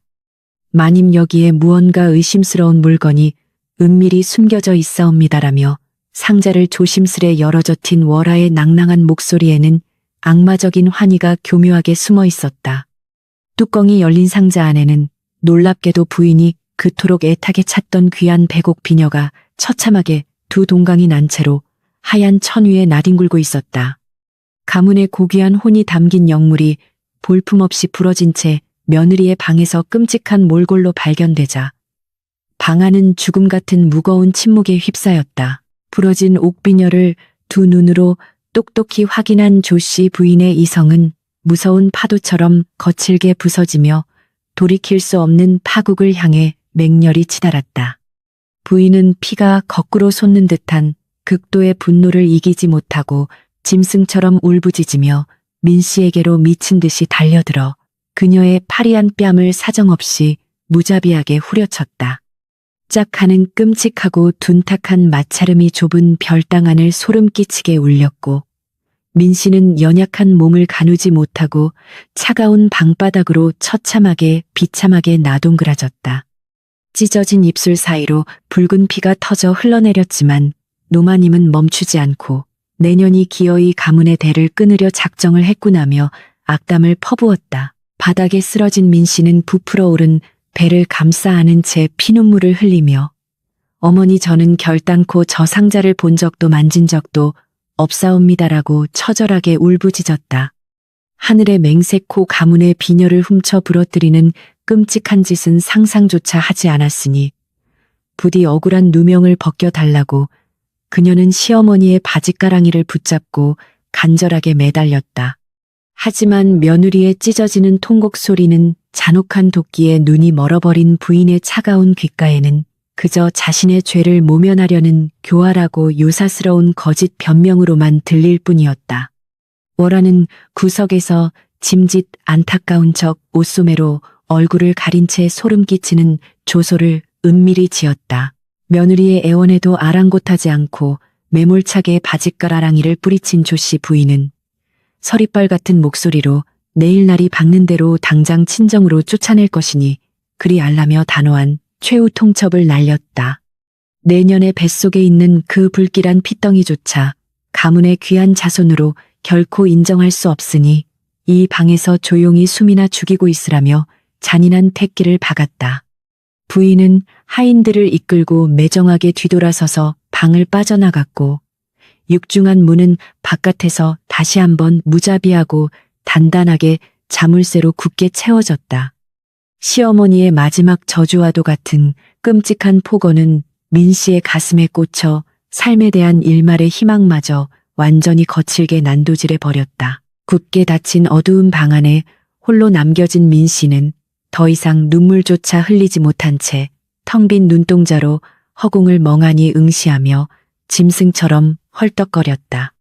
마님 여기에 무언가 의심스러운 물건이 은밀히 숨겨져 있사옵니다라며 상자를 조심스레 열어젖힌 월아의 낭낭한 목소리에는 악마적인 환희가 교묘하게 숨어 있었다. 뚜껑이 열린 상자 안에는 놀랍게도 부인이 그토록 애타게 찾던 귀한 백옥 비녀가 처참하게 두 동강이 난 채로 하얀 천 위에 나뒹굴고 있었다. 가문의 고귀한 혼이 담긴 영물이 볼품없이 부러진 채 며느리의 방에서 끔찍한 몰골로 발견되자 방 안은 죽음 같은 무거운 침묵에 휩싸였다. 부러진 옥비녀를 두 눈으로 똑똑히 확인한 조씨 부인의 이성은 무서운 파도처럼 거칠게 부서지며 돌이킬 수 없는 파국을 향해 맹렬히 치달았다. 부인은 피가 거꾸로 솟는 듯한 극도의 분노를 이기지 못하고 짐승처럼 울부짖으며 민 씨에게로 미친 듯이 달려들어 그녀의 파리한 뺨을 사정없이 무자비하게 후려쳤다. 짝 하는 끔찍하고 둔탁한 마찰음이 좁은 별당 안을 소름 끼치게 울렸고 민 씨는 연약한 몸을 가누지 못하고 차가운 방바닥으로 처참하게 비참하게 나동그라졌다. 찢어진 입술 사이로 붉은 피가 터져 흘러내렸지만 노마님은 멈추지 않고 내년이 기어이 가문의 대를 끊으려 작정을 했구나며 악담을 퍼부었다. 바닥에 쓰러진 민 씨는 부풀어 오른 배를 감싸 안은 채 피눈물을 흘리며 어머니 저는 결단코 저 상자를 본 적도 만진 적도 없사옵니다라고 처절하게 울부짖었다. 하늘의 맹세코 가문의 비녀를 훔쳐 부러뜨리는 끔찍한 짓은 상상조차 하지 않았으니 부디 억울한 누명을 벗겨달라고 그녀는 시어머니의 바짓가랑이를 붙잡고 간절하게 매달렸다. 하지만 며느리의 찢어지는 통곡 소리는 잔혹한 도끼에 눈이 멀어버린 부인의 차가운 귓가에는 그저 자신의 죄를 모면하려는 교활하고 요사스러운 거짓 변명으로만 들릴 뿐이었다. 월화는 구석에서 짐짓 안타까운 척 옷소매로 얼굴을 가린 채 소름 끼치는 조소를 은밀히 지었다. 며느리의 애원에도 아랑곳하지 않고 매몰차게 바짓가랑이를 뿌리친 조씨 부인은 서리빨 같은 목소리로 내일 날이 밝는 대로 당장 친정으로 쫓아낼 것이니 그리 알라며 단호한 최후 통첩을 날렸다. 내년의 뱃속에 있는 그 불길한 핏덩이조차 가문의 귀한 자손으로 결코 인정할 수 없으니 이 방에서 조용히 숨이나 죽이고 있으라며 잔인한 택기를 박았다. 부인은 하인들을 이끌고 매정하게 뒤돌아서서 방을 빠져나갔고 육중한 문은 바깥에서 다시 한번 무자비하고 단단하게 자물쇠로 굳게 채워졌다. 시어머니의 마지막 저주와도 같은 끔찍한 폭언은 민 씨의 가슴에 꽂혀 삶에 대한 일말의 희망마저 완전히 거칠게 난도질해 버렸다. 굳게 닫힌 어두운 방 안에 홀로 남겨진 민 씨는 더 이상 눈물조차 흘리지 못한 채 텅 빈 눈동자로 허공을 멍하니 응시하며 짐승처럼 헐떡거렸다.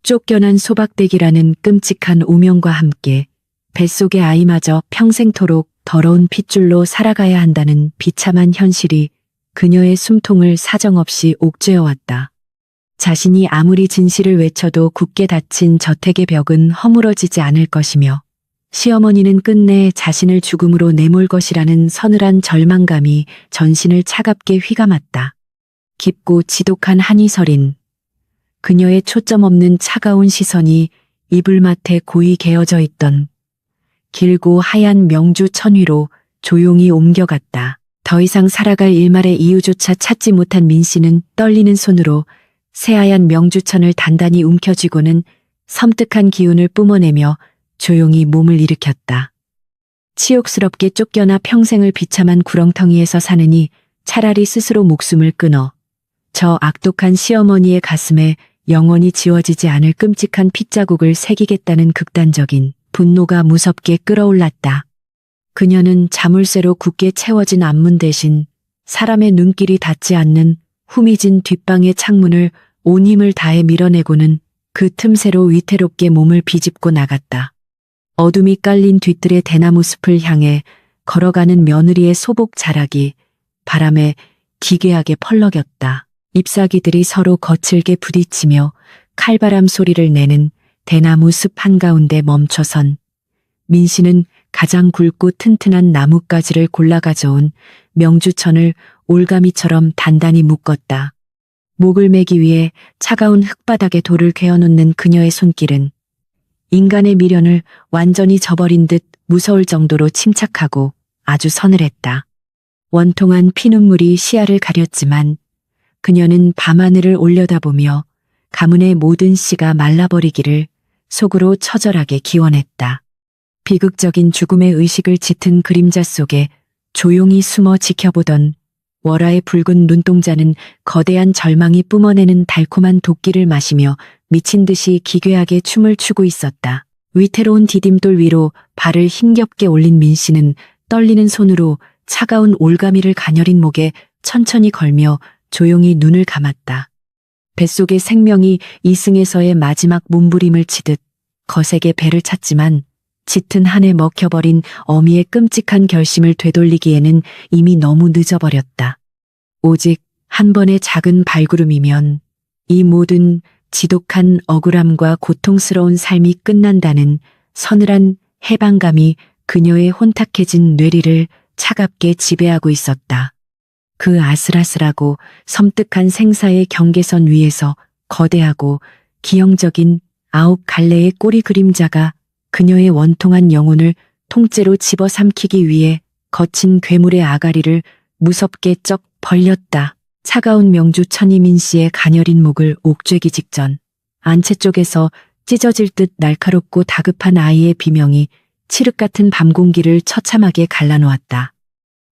쫓겨난 소박대기라는 끔찍한 오명과 함께 뱃속의 아이마저 평생토록 더러운 핏줄로 살아가야 한다는 비참한 현실이 그녀의 숨통을 사정없이 옥죄어왔다. 자신이 아무리 진실을 외쳐도 굳게 닫힌 저택의 벽은 허물어지지 않을 것이며 시어머니는 끝내 자신을 죽음으로 내몰 것이라는 서늘한 절망감이 전신을 차갑게 휘감았다. 깊고 지독한 한이 서린 그녀의 초점 없는 차가운 시선이 이불맡에 고이 개어져 있던 길고 하얀 명주 천 위로 조용히 옮겨갔다. 더 이상 살아갈 일말의 이유조차 찾지 못한 민 씨는 떨리는 손으로 새하얀 명주천을 단단히 움켜쥐고는 섬뜩한 기운을 뿜어내며 조용히 몸을 일으켰다. 치욕스럽게 쫓겨나 평생을 비참한 구렁텅이에서 사느니 차라리 스스로 목숨을 끊어 저 악독한 시어머니의 가슴에 영원히 지워지지 않을 끔찍한 핏자국을 새기겠다는 극단적인 분노가 무섭게 끓어올랐다. 그녀는 자물쇠로 굳게 채워진 앞문 대신 사람의 눈길이 닿지 않는 후미진 뒷방의 창문을 온 힘을 다해 밀어내고는 그 틈새로 위태롭게 몸을 비집고 나갔다. 어둠이 깔린 뒤뜰의 대나무 숲을 향해 걸어가는 며느리의 소복 자락이 바람에 기괴하게 펄럭였다. 잎사귀들이 서로 거칠게 부딪히며 칼바람 소리를 내는 대나무 숲 한가운데 멈춰선 민 씨는 가장 굵고 튼튼한 나뭇가지를 골라 가져온 명주천을 올가미처럼 단단히 묶었다. 목을 매기 위해 차가운 흙바닥에 돌을 괴어놓는 그녀의 손길은 인간의 미련을 완전히 저버린 듯 무서울 정도로 침착하고 아주 서늘했다. 원통한 피눈물이 시야를 가렸지만 그녀는 밤하늘을 올려다보며 가문의 모든 씨가 말라버리기를 속으로 처절하게 기원했다. 비극적인 죽음의 의식을 짙은 그림자 속에 조용히 숨어 지켜보던 월화의 붉은 눈동자는 거대한 절망이 뿜어내는 달콤한 도끼를 마시며 미친 듯이 기괴하게 춤을 추고 있었다. 위태로운 디딤돌 위로 발을 힘겹게 올린 민 씨는 떨리는 손으로 차가운 올가미를 가녀린 목에 천천히 걸며 조용히 눈을 감았다. 뱃속의 생명이 이승에서의 마지막 몸부림을 치듯 거세게 배를 찼지만 짙은 한에 먹혀버린 어미의 끔찍한 결심을 되돌리기에는 이미 너무 늦어버렸다. 오직 한 번의 작은 발구름이면 이 모든 지독한 억울함과 고통스러운 삶이 끝난다는 서늘한 해방감이 그녀의 혼탁해진 뇌리를 차갑게 지배하고 있었다. 그 아슬아슬하고 섬뜩한 생사의 경계선 위에서 거대하고 기형적인 9갈래의 꼬리 그림자가 그녀의 원통한 영혼을 통째로 집어삼키기 위해 거친 괴물의 아가리를 무섭게 쩍 벌렸다. 차가운 명주 천이민 씨의 가녀린 목을 옥죄기 직전 안채 쪽에서 찢어질 듯 날카롭고 다급한 아이의 비명이 칠흑 같은 밤 공기를 처참하게 갈라놓았다.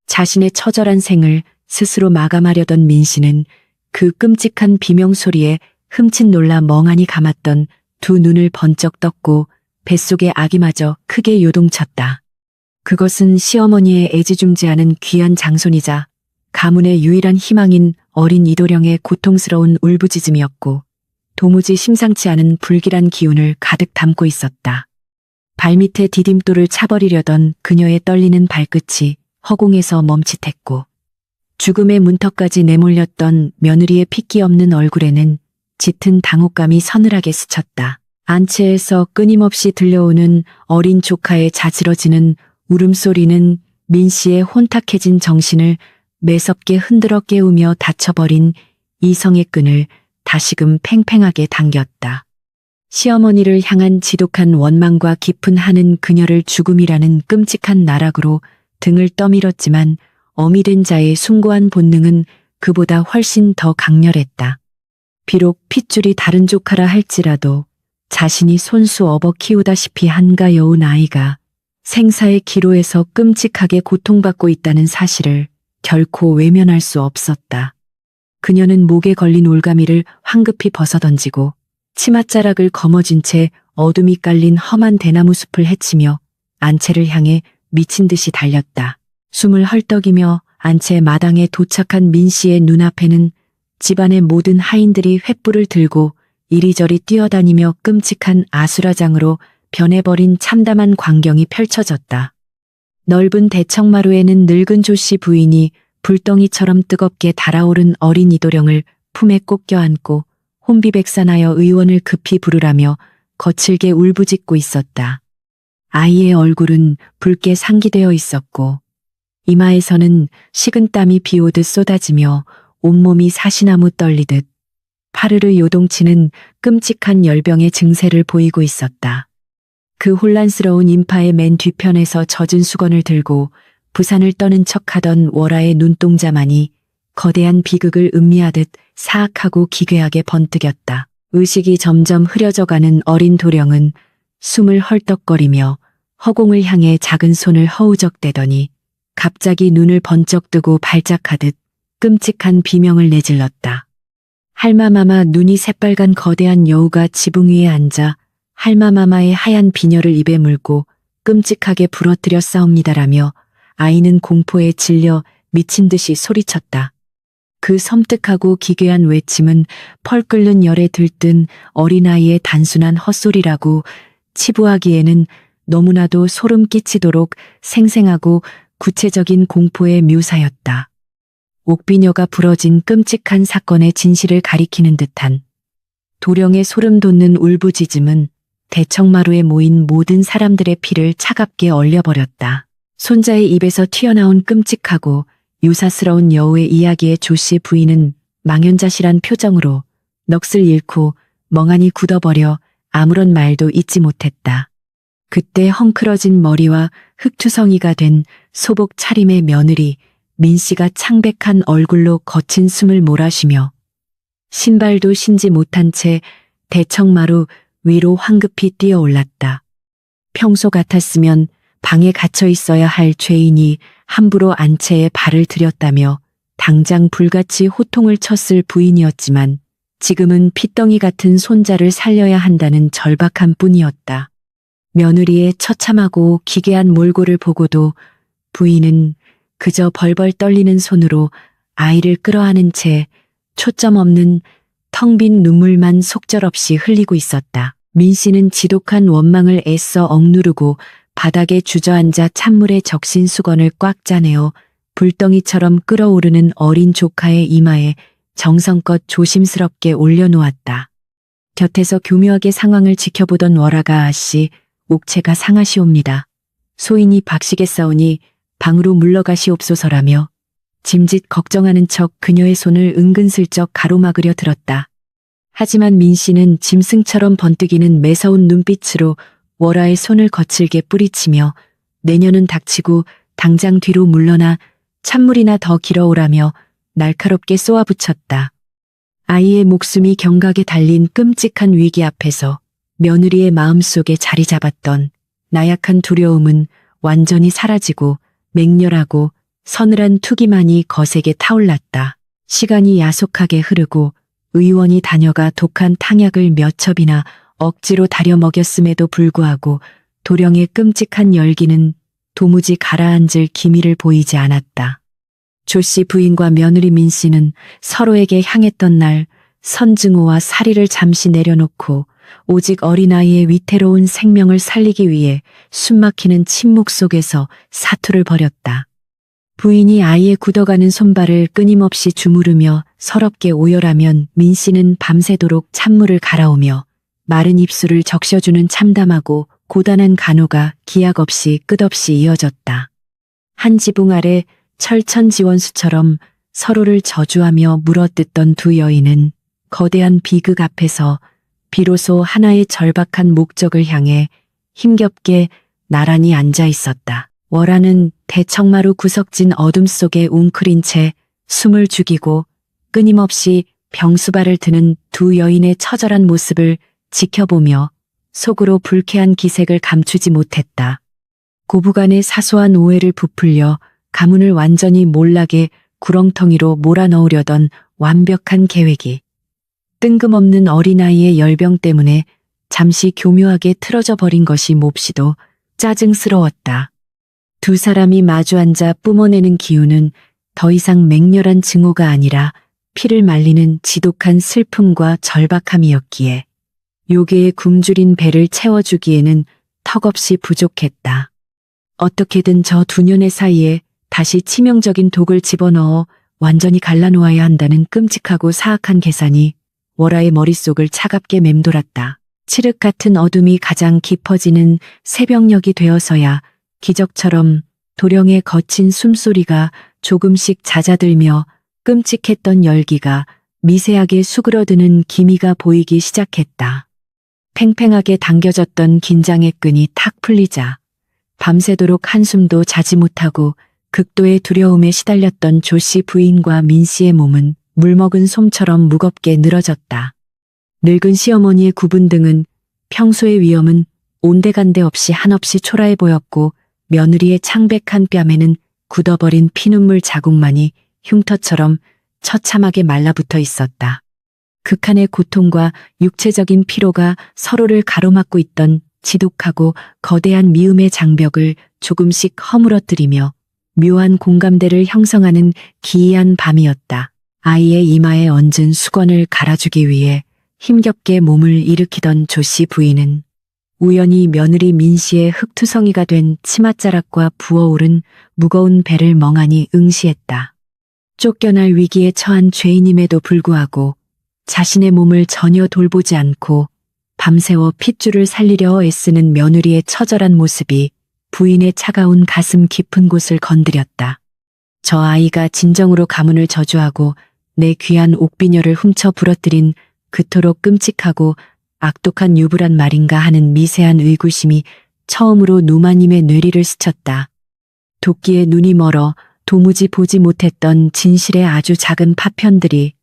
자신의 처절한 생을 스스로 마감하려던 민 씨는 그 끔찍한 비명 소리에 흠칫 놀라 멍하니 감았던 두 눈을 번쩍 떴고 뱃속의 아기마저 크게 요동쳤다. 그것은 시어머니의 애지중지하는 귀한 장손이자 가문의 유일한 희망인 어린 이도령의 고통스러운 울부짖음이었고 도무지 심상치 않은 불길한 기운을 가득 담고 있었다. 발밑에 디딤돌을 차버리려던 그녀의 떨리는 발끝이 허공에서 멈칫했고 죽음의 문턱까지 내몰렸던 며느리의 핏기 없는 얼굴에는 짙은 당혹감이 서늘하게 스쳤다. 안채에서 끊임없이 들려오는 어린 조카의 자지러지는 울음소리는 민 씨의 혼탁해진 정신을 매섭게 흔들어 깨우며 닫혀버린 이성의 끈을 다시금 팽팽하게 당겼다. 시어머니를 향한 지독한 원망과 깊은 한은 그녀를 죽음이라는 끔찍한 나락으로 등을 떠밀었지만 어미된 자의 숭고한 본능은 그보다 훨씬 더 강렬했다. 비록 핏줄이 다른 조카라 할지라도 자신이 손수 업어 키우다시피 한가여운 아이가 생사의 기로에서 끔찍하게 고통받고 있다는 사실을 결코 외면할 수 없었다. 그녀는 목에 걸린 올가미를 황급히 벗어던지고 치맛자락을 거머쥔 채 어둠이 깔린 험한 대나무 숲을 헤치며 안채를 향해 미친 듯이 달렸다. 숨을 헐떡이며 안채 마당에 도착한 민 씨의 눈앞에는 집안의 모든 하인들이 횃불을 들고 이리저리 뛰어다니며 끔찍한 아수라장으로 변해버린 참담한 광경이 펼쳐졌다. 넓은 대청마루에는 늙은 조씨 부인이 불덩이처럼 뜨겁게 달아오른 어린 이도령을 품에 꼭 껴안고 혼비백산하여 의원을 급히 부르라며 거칠게 울부짖고 있었다. 아이의 얼굴은 붉게 상기되어 있었고 이마에서는 식은땀이 비오듯 쏟아지며 온몸이 사시나무 떨리듯 파르르 요동치는 끔찍한 열병의 증세를 보이고 있었다. 그 혼란스러운 인파의 맨 뒤편에서 젖은 수건을 들고 부산을 떠는 척하던 월화의 눈동자만이 거대한 비극을 음미하듯 사악하고 기괴하게 번뜩였다. 의식이 점점 흐려져가는 어린 도령은 숨을 헐떡거리며 허공을 향해 작은 손을 허우적대더니 갑자기 눈을 번쩍 뜨고 발작하듯 끔찍한 비명을 내질렀다. 할마마마. 눈이 새빨간 거대한 여우가 지붕 위에 앉아 할마마마의 하얀 비녀를 입에 물고 끔찍하게 부러뜨려 싸웁니다라며 아이는 공포에 질려 미친 듯이 소리쳤다. 그 섬뜩하고 기괴한 외침은 펄 끓는 열에 들뜬 어린아이의 단순한 헛소리라고 치부하기에는 너무나도 소름 끼치도록 생생하고 구체적인 공포의 묘사였다. 옥비녀가 부러진 끔찍한 사건의 진실을 가리키는 듯한 도령의 소름 돋는 울부짖음은 대청마루에 모인 모든 사람들의 피를 차갑게 얼려버렸다. 손자의 입에서 튀어나온 끔찍하고 유사스러운 여우의 이야기에 조씨 부인은 망연자실한 표정으로 넋을 잃고 멍하니 굳어버려 아무런 말도 잇지 못했다. 그때 헝클어진 머리와 흙투성이가 된 소복 차림의 며느리 민씨가 창백한 얼굴로 거친 숨을 몰아쉬며 신발도 신지 못한 채 대청마루 위로 황급히 뛰어올랐다. 평소 같았으면 방에 갇혀 있어야 할 죄인이 함부로 안채에 발을 들였다며 당장 불같이 호통을 쳤을 부인이었지만 지금은 핏덩이 같은 손자를 살려야 한다는 절박함 뿐이었다. 며느리의 처참하고 기괴한 몰골을 보고도 부인은 그저 벌벌 떨리는 손으로 아이를 끌어안은 채 초점 없는 텅 빈 눈물만 속절없이 흘리고 있었다. 민 씨는 지독한 원망을 애써 억누르고 바닥에 주저앉아 찬물에 적신 수건을 꽉 짜내어 불덩이처럼 끓어오르는 어린 조카의 이마에 정성껏 조심스럽게 올려놓았다. 곁에서 교묘하게 상황을 지켜보던 월아가 아씨, 옥체가 상하시옵니다. 소인이 박시겠사오니 방으로 물러가시옵소서라며 짐짓 걱정하는 척 그녀의 손을 은근슬쩍 가로막으려 들었다. 하지만 민 씨는 짐승처럼 번뜩이는 매서운 눈빛으로 월아의 손을 거칠게 뿌리치며 내년은 닥치고 당장 뒤로 물러나 찬물이나 더 길어오라며 날카롭게 쏘아붙였다. 아이의 목숨이 경각에 달린 끔찍한 위기 앞에서 며느리의 마음속에 자리 잡았던 나약한 두려움은 완전히 사라지고 맹렬하고 서늘한 투기만이 거세게 타올랐다. 시간이 야속하게 흐르고 의원이 다녀가 독한 탕약을 몇 첩이나 억지로 다려 먹였음에도 불구하고 도령의 끔찍한 열기는 도무지 가라앉을 기미를 보이지 않았다. 조씨 부인과 며느리 민 씨는 서로에게 향했던 날 선증오와 사리를 잠시 내려놓고 오직 어린아이의 위태로운 생명을 살리기 위해 숨막히는 침묵 속에서 사투를 벌였다. 부인이 아이의 굳어가는 손발을 끊임없이 주무르며 서럽게 오열하면 민 씨는 밤새도록 찬물을 갈아오며 마른 입술을 적셔주는 참담하고 고단한 간호가 기약 없이 끝없이 이어졌다. 한 지붕 아래 철천지원수처럼 서로를 저주하며 물어뜯던 두 여인은 거대한 비극 앞에서 비로소 하나의 절박한 목적을 향해 힘겹게 나란히 앉아 있었다. 월아는 대청마루 구석진 어둠 속에 웅크린 채 숨을 죽이고 끊임없이 병수발을 드는 두 여인의 처절한 모습을 지켜보며 속으로 불쾌한 기색을 감추지 못했다. 고부간의 사소한 오해를 부풀려 가문을 완전히 몰락의 구렁텅이로 몰아넣으려던 완벽한 계획이 뜬금없는 어린아이의 열병 때문에 잠시 교묘하게 틀어져 버린 것이 몹시도 짜증스러웠다. 두 사람이 마주 앉아 뿜어내는 기운은 더 이상 맹렬한 증오가 아니라 피를 말리는 지독한 슬픔과 절박함이었기에 요괴의 굶주린 배를 채워주기에는 턱없이 부족했다. 어떻게든 저 두 년의 사이에 다시 치명적인 독을 집어넣어 완전히 갈라놓아야 한다는 끔찍하고 사악한 계산이 월아의 머릿속을 차갑게 맴돌았다. 칠흑 같은 어둠이 가장 깊어지는 새벽녘이 되어서야 기적처럼 도령의 거친 숨소리가 조금씩 잦아들며 끔찍했던 열기가 미세하게 수그러드는 기미가 보이기 시작했다. 팽팽하게 당겨졌던 긴장의 끈이 탁 풀리자 밤새도록 한숨도 자지 못하고 극도의 두려움에 시달렸던 조씨 부인과 민 씨의 몸은 물먹은 솜처럼 무겁게 늘어졌다. 늙은 시어머니의 굽은 등은 평소의 위험은 온데간데 없이 한없이 초라해 보였고 며느리의 창백한 뺨에는 굳어버린 피눈물 자국만이 흉터처럼 처참하게 말라붙어 있었다. 극한의 고통과 육체적인 피로가 서로를 가로막고 있던 지독하고 거대한 미움의 장벽을 조금씩 허물어뜨리며 묘한 공감대를 형성하는 기이한 밤이었다. 아이의 이마에 얹은 수건을 갈아주기 위해 힘겹게 몸을 일으키던 조씨 부인은 우연히 며느리 민 씨의 흙투성이가 된 치맛자락과 부어오른 무거운 배를 멍하니 응시했다. 쫓겨날 위기에 처한 죄인임에도 불구하고 자신의 몸을 전혀 돌보지 않고 밤새워 핏줄을 살리려 애쓰는 며느리의 처절한 모습이 부인의 차가운 가슴 깊은 곳을 건드렸다. 저 아이가 진정으로 가문을 저주하고 내 귀한 옥비녀를 훔쳐 부러뜨린 그토록 끔찍하고 악독한 유부란 말인가 하는 미세한 의구심이 처음으로 노마님의 뇌리를 스쳤다. 도끼에 눈이 멀어 도무지 보지 못했던 진실의 아주 작은 파편들이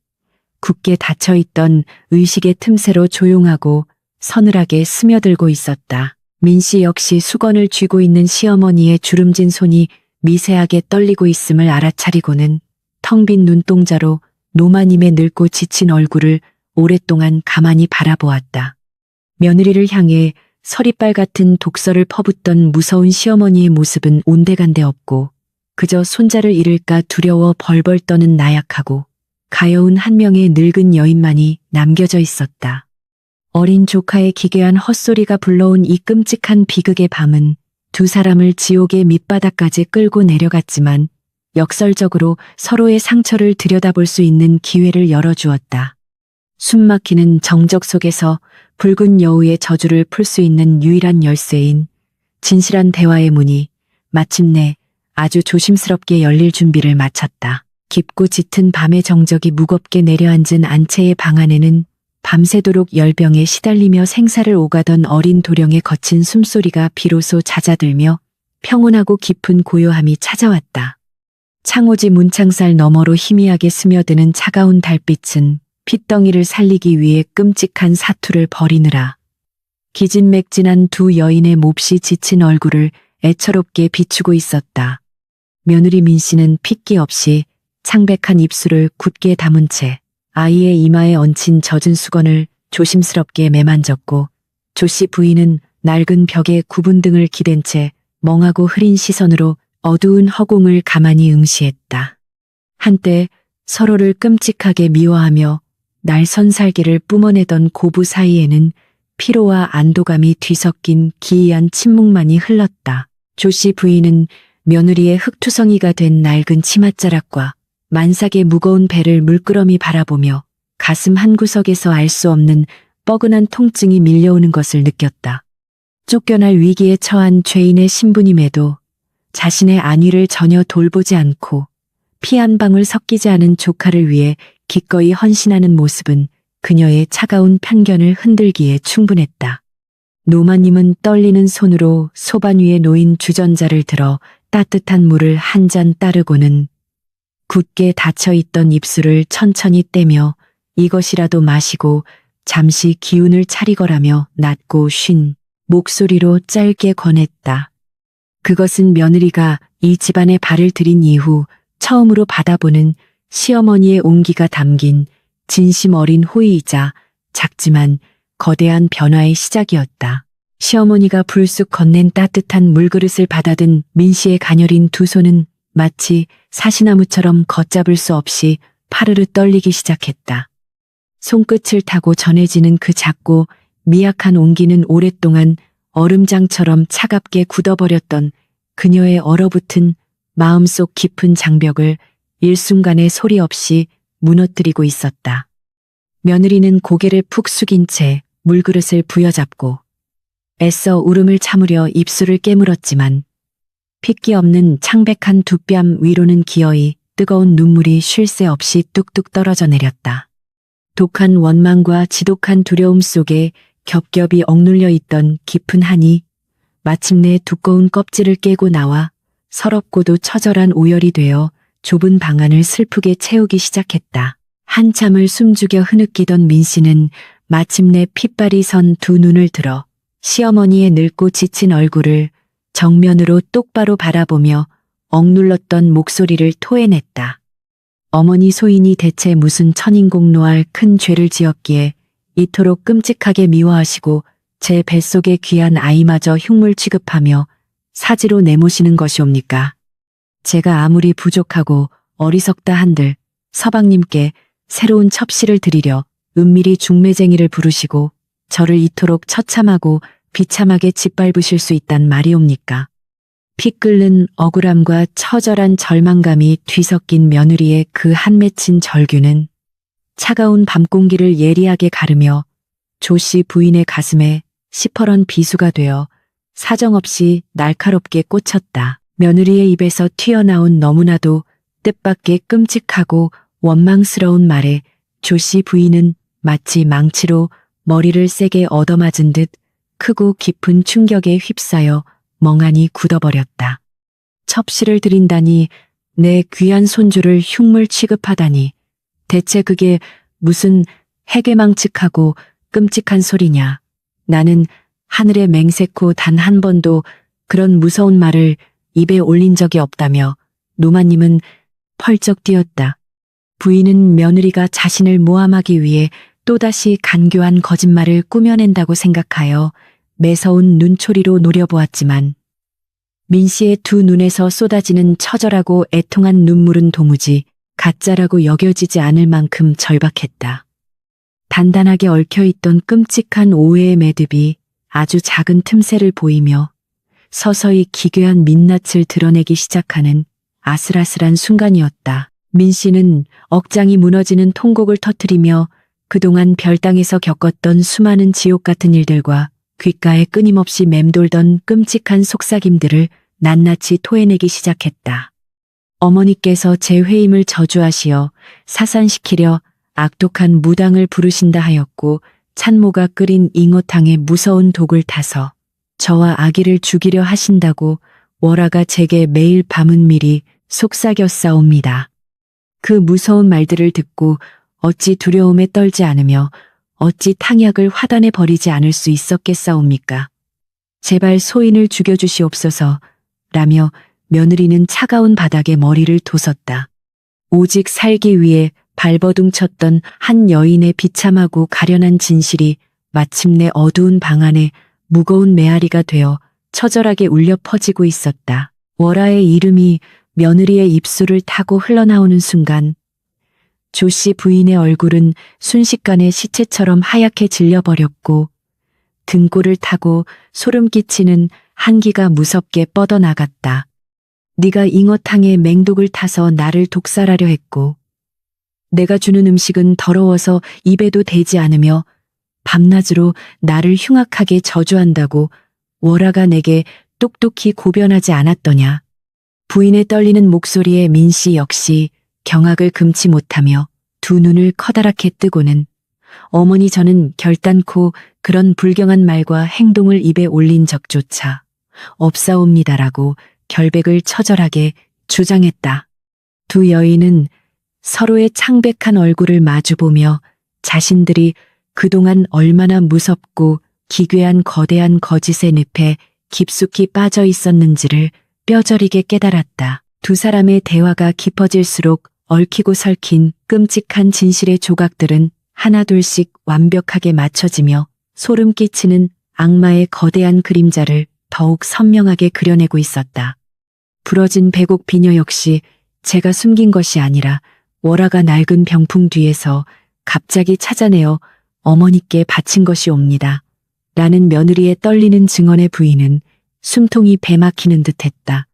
굳게 닫혀있던 의식의 틈새로 조용하고 서늘하게 스며들고 있었다. 민씨 역시 수건을 쥐고 있는 시어머니의 주름진 손이 미세하게 떨리고 있음을 알아차리고는 텅 빈 눈동자로 노마님의 늙고 지친 얼굴을 오랫동안 가만히 바라보았다. 며느리를 향해 서리빨 같은 독설을 퍼붓던 무서운 시어머니의 모습은 온데간데 없고 그저 손자를 잃을까 두려워 벌벌 떠는 나약하고 가여운 한 명의 늙은 여인만이 남겨져 있었다. 어린 조카의 기괴한 헛소리가 불러온 이 끔찍한 비극의 밤은 두 사람을 지옥의 밑바닥까지 끌고 내려갔지만 역설적으로 서로의 상처를 들여다볼 수 있는 기회를 열어주었다. 숨막히는 정적 속에서 붉은 여우의 저주를 풀 수 있는 유일한 열쇠인 진실한 대화의 문이 마침내 아주 조심스럽게 열릴 준비를 마쳤다. 깊고 짙은 밤의 정적이 무겁게 내려앉은 안채의 방 안에는 밤새도록 열병에 시달리며 생사를 오가던 어린 도령의 거친 숨소리가 비로소 잦아들며 평온하고 깊은 고요함이 찾아왔다. 창호지 문창살 너머로 희미하게 스며드는 차가운 달빛은 핏덩이를 살리기 위해 끔찍한 사투를 벌이느라 기진맥진한 두 여인의 몹시 지친 얼굴을 애처롭게 비추고 있었다. 며느리 민 씨는 핏기 없이 창백한 입술을 굳게 다문 채 아이의 이마에 얹힌 젖은 수건을 조심스럽게 매만졌고 조씨 부인은 낡은 벽에 구분 등을 기댄 채 멍하고 흐린 시선으로 어두운 허공을 가만히 응시했다. 한때 서로를 끔찍하게 미워하며 날선 살기를 뿜어내던 고부 사이에는 피로와 안도감이 뒤섞인 기이한 침묵만이 흘렀다. 조씨 부인은 며느리의 흙투성이가 된 낡은 치맛자락과 만삭의 무거운 배를 물끄러미 바라보며 가슴 한구석에서 알 수 없는 뻐근한 통증이 밀려오는 것을 느꼈다. 쫓겨날 위기에 처한 죄인의 신부님에도 자신의 안위를 전혀 돌보지 않고 피 한 방울 섞이지 않은 조카를 위해 기꺼이 헌신하는 모습은 그녀의 차가운 편견을 흔들기에 충분했다. 노마님은 떨리는 손으로 소반 위에 놓인 주전자를 들어 따뜻한 물을 한 잔 따르고는 굳게 닫혀있던 입술을 천천히 떼며 이것이라도 마시고 잠시 기운을 차리거라며 낮고 쉰 목소리로 짧게 권했다. 그것은 며느리가 이 집안에 발을 들인 이후 처음으로 받아보는 시어머니의 온기가 담긴 진심 어린 호의이자 작지만 거대한 변화의 시작이었다. 시어머니가 불쑥 건넨 따뜻한 물그릇을 받아든 민씨의 가녀린 두 손은 마치 사시나무처럼 걷잡을 수 없이 파르르 떨리기 시작했다. 손끝을 타고 전해지는 그 작고 미약한 온기는 오랫동안 얼음장처럼 차갑게 굳어버렸던 그녀의 얼어붙은 마음속 깊은 장벽을 일순간에 소리 없이 무너뜨리고 있었다. 며느리는 고개를 푹 숙인 채 물그릇을 부여잡고 애써 울음을 참으려 입술을 깨물었지만 핏기 없는 창백한 두 뺨 위로는 기어이 뜨거운 눈물이 쉴 새 없이 뚝뚝 떨어져 내렸다. 독한 원망과 지독한 두려움 속에 겹겹이 억눌려 있던 깊은 한이 마침내 두꺼운 껍질을 깨고 나와 서럽고도 처절한 오열이 되어 좁은 방 안을 슬프게 채우기 시작했다. 한참을 숨죽여 흐느끼던 민씨는 마침내 핏발이 선 두 눈을 들어 시어머니의 늙고 지친 얼굴을 정면으로 똑바로 바라보며 억눌렀던 목소리를 토해냈다. 어머니 소인이 대체 무슨 천인공노할 큰 죄를 지었기에 이토록 끔찍하게 미워하시고 제 뱃속의 귀한 아이마저 흉물 취급하며 사지로 내모시는 것이옵니까? 제가 아무리 부족하고 어리석다 한들 서방님께 새로운 첩시를 드리려 은밀히 중매쟁이를 부르시고 저를 이토록 처참하고 비참하게 짓밟으실 수 있단 말이옵니까? 피 끓는 억울함과 처절한 절망감이 뒤섞인 며느리의 그 한 맺힌 절규는 차가운 밤공기를 예리하게 가르며 조씨 부인의 가슴에 시퍼런 비수가 되어 사정없이 날카롭게 꽂혔다. 며느리의 입에서 튀어나온 너무나도 뜻밖의 끔찍하고 원망스러운 말에 조씨 부인은 마치 망치로 머리를 세게 얻어맞은 듯 크고 깊은 충격에 휩싸여 멍하니 굳어버렸다. 첩시를 드린다니, 내 귀한 손주를 흉물 취급하다니, 대체 그게 무슨 해괴망측하고 끔찍한 소리냐. 나는 하늘에 맹세코 단 한 번도 그런 무서운 말을 입에 올린 적이 없다며 노마님은 펄쩍 뛰었다. 부인은 며느리가 자신을 모함하기 위해 또다시 간교한 거짓말을 꾸며낸다고 생각하여 매서운 눈초리로 노려보았지만 민 씨의 두 눈에서 쏟아지는 처절하고 애통한 눈물은 도무지 가짜라고 여겨지지 않을 만큼 절박했다. 단단하게 얽혀있던 끔찍한 오해의 매듭이 아주 작은 틈새를 보이며 서서히 기괴한 민낯을 드러내기 시작하는 아슬아슬한 순간이었다. 민 씨는 억장이 무너지는 통곡을 터뜨리며 그동안 별당에서 겪었던 수많은 지옥 같은 일들과 귓가에 끊임없이 맴돌던 끔찍한 속삭임들을 낱낱이 토해내기 시작했다. 어머니께서 제 회임을 저주하시어 사산시키려 악독한 무당을 부르신다 하였고 찬모가 끓인 잉어탕에 무서운 독을 타서 저와 아기를 죽이려 하신다고 월하가 제게 매일 밤은 미리 속삭였사옵니다. 그 무서운 말들을 듣고 어찌 두려움에 떨지 않으며 어찌 탕약을 화단에 버리지 않을 수 있었겠사옵니까? 제발 소인을 죽여주시옵소서 라며 며느리는 차가운 바닥에 머리를 돋았다. 오직 살기 위해 발버둥 쳤던 한 여인의 비참하고 가련한 진실이 마침내 어두운 방 안에 무거운 메아리가 되어 처절하게 울려 퍼지고 있었다. 월하의 이름이 며느리의 입술을 타고 흘러나오는 순간 조씨 부인의 얼굴은 순식간에 시체처럼 하얗게 질려버렸고 등골을 타고 소름 끼치는 한기가 무섭게 뻗어나갔다. 네가 잉어탕에 맹독을 타서 나를 독살하려 했고 내가 주는 음식은 더러워서 입에도 대지 않으며 밤낮으로 나를 흉악하게 저주한다고 월하가 내게 똑똑히 고변하지 않았더냐. 부인의 떨리는 목소리에 민 씨 역시 경악을 금치 못하며 두 눈을 커다랗게 뜨고는 어머니 저는 결단코 그런 불경한 말과 행동을 입에 올린 적조차 없사옵니다라고 결백을 처절하게 주장했다. 두 여인은 서로의 창백한 얼굴을 마주보며 자신들이 그동안 얼마나 무섭고 기괴한 거대한 거짓의 늪에 깊숙이 빠져 있었는지를 뼈저리게 깨달았다. 두 사람의 대화가 깊어질수록 얽히고 설킨 끔찍한 진실의 조각들은 하나둘씩 완벽하게 맞춰지며 소름 끼치는 악마의 거대한 그림자를 더욱 선명하게 그려내고 있었다. 부러진 배곡 비녀 역시 제가 숨긴 것이 아니라 월하가 낡은 병풍 뒤에서 갑자기 찾아내어 어머니께 바친 것이옵니다. 라는 며느리의 떨리는 증언의 부인은 숨통이 배 막히는 듯했다.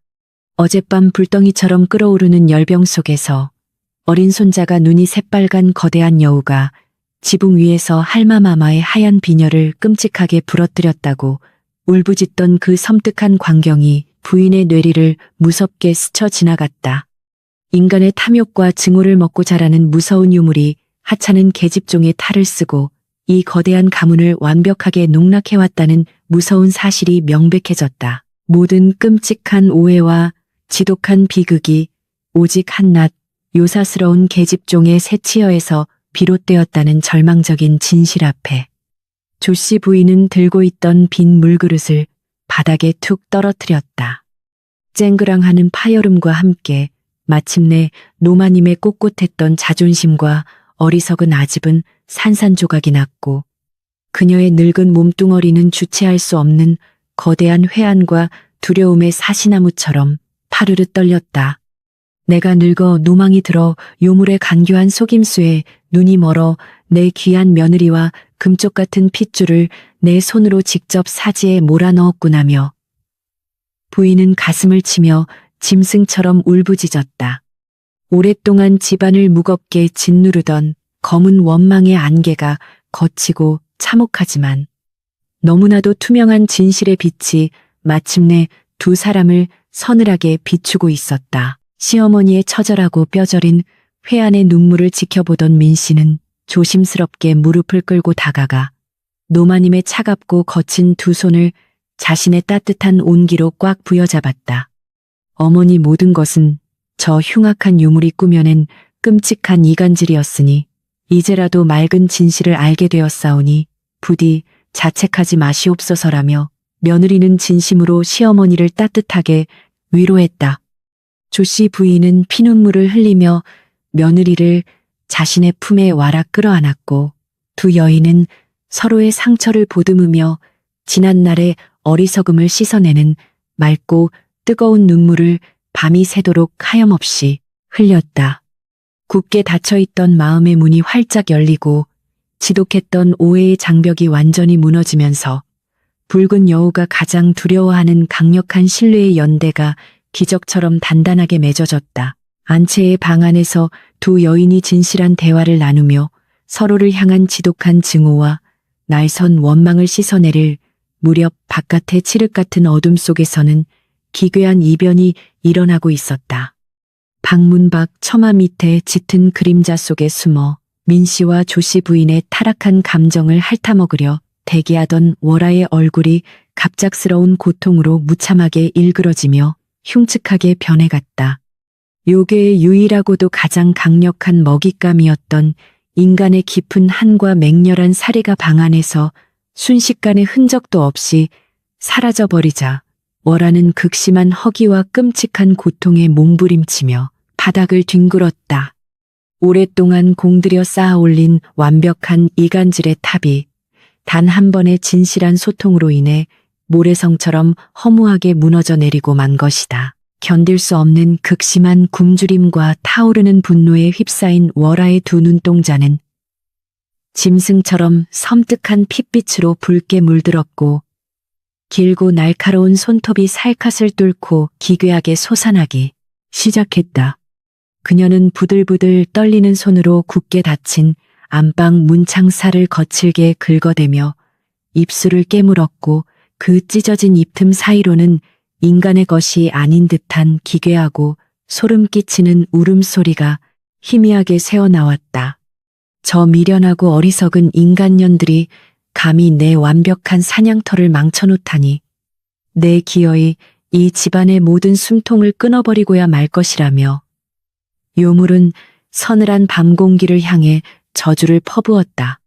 어젯밤 불덩이처럼 끓어오르는 열병 속에서 어린 손자가 눈이 새빨간 거대한 여우가 지붕 위에서 할마마마의 하얀 비녀를 끔찍하게 부러뜨렸다고 울부짖던 그 섬뜩한 광경이 부인의 뇌리를 무섭게 스쳐 지나갔다. 인간의 탐욕과 증오를 먹고 자라는 무서운 유물이 하찮은 계집종의 탈을 쓰고 이 거대한 가문을 완벽하게 농락해왔다는 무서운 사실이 명백해졌다. 모든 끔찍한 오해와 지독한 비극이 오직 한낱 요사스러운 계집종의 새치여에서 비롯되었다는 절망적인 진실 앞에 조씨 부인은 들고 있던 빈 물그릇을 바닥에 툭 떨어뜨렸다. 쨍그랑하는 파여름과 함께 마침내 노마님의 꼿꼿했던 자존심과 어리석은 아집은 산산조각이 났고 그녀의 늙은 몸뚱어리는 주체할 수 없는 거대한 회한과 두려움의 사시나무처럼 파르르 떨렸다. 내가 늙어 노망이 들어 요물의 간교한 속임수에 눈이 멀어 내 귀한 며느리와 금쪽 같은 핏줄을 내 손으로 직접 사지에 몰아넣었구나며 부인은 가슴을 치며 짐승처럼 울부짖었다. 오랫동안 집안을 무겁게 짓누르던 검은 원망의 안개가 거치고 참혹하지만 너무나도 투명한 진실의 빛이 마침내 두 사람을 서늘하게 비추고 있었다. 시어머니의 처절하고 뼈저린 회한의 눈물을 지켜보던 민 씨는 조심스럽게 무릎을 꿇고 다가가 노마님의 차갑고 거친 두 손을 자신의 따뜻한 온기로 꽉 부여잡았다. 어머니 모든 것은 저 흉악한 유물이 꾸며낸 끔찍한 이간질이었으니 이제라도 맑은 진실을 알게 되었사오니 부디 자책하지 마시옵소서라며 며느리는 진심으로 시어머니를 따뜻하게 위로했다. 조씨 부인은 피눈물을 흘리며 며느리를 자신의 품에 와라 끌어안았고 두 여인은 서로의 상처를 보듬으며 지난날의 어리석음을 씻어내는 맑고 뜨거운 눈물을 밤이 새도록 하염없이 흘렸다. 굳게 닫혀있던 마음의 문이 활짝 열리고 지독했던 오해의 장벽이 완전히 무너지면서 붉은 여우가 가장 두려워하는 강력한 신뢰의 연대가 기적처럼 단단하게 맺어졌다. 안채의 방 안에서 두 여인이 진실한 대화를 나누며 서로를 향한 지독한 증오와 날선 원망을 씻어내릴 무렵 바깥의 칠흑 같은 어둠 속에서는 기괴한 이변이 일어나고 있었다. 방문 밖 처마 밑에 짙은 그림자 속에 숨어 민씨와 조씨 부인의 타락한 감정을 핥아먹으려 대기하던 월아의 얼굴이 갑작스러운 고통으로 무참하게 일그러지며 흉측하게 변해갔다. 요괴의 유일하고도 가장 강력한 먹잇감이었던 인간의 깊은 한과 맹렬한 사리가 방 안에서 순식간에 흔적도 없이 사라져버리자 월아는 극심한 허기와 끔찍한 고통에 몸부림치며 바닥을 뒹굴었다. 오랫동안 공들여 쌓아올린 완벽한 이간질의 탑이 단 한 번의 진실한 소통으로 인해 모래성처럼 허무하게 무너져 내리고 만 것이다. 견딜 수 없는 극심한 굶주림과 타오르는 분노에 휩싸인 월아의 두 눈동자는 짐승처럼 섬뜩한 핏빛으로 붉게 물들었고 길고 날카로운 손톱이 살갗을 뚫고 기괴하게 솟아나기 시작했다. 그녀는 부들부들 떨리는 손으로 굳게 닫힌 안방 문창살을 거칠게 긁어대며 입술을 깨물었고 그 찢어진 입틈 사이로는 인간의 것이 아닌 듯한 기괴하고 소름 끼치는 울음소리가 희미하게 새어나왔다. 저 미련하고 어리석은 인간년들이 감히 내 완벽한 사냥터를 망쳐놓다니. 내 기어이 이 집안의 모든 숨통을 끊어버리고야 말 것이라며. 요물은 서늘한 밤 공기를 향해 저주를 퍼부었다.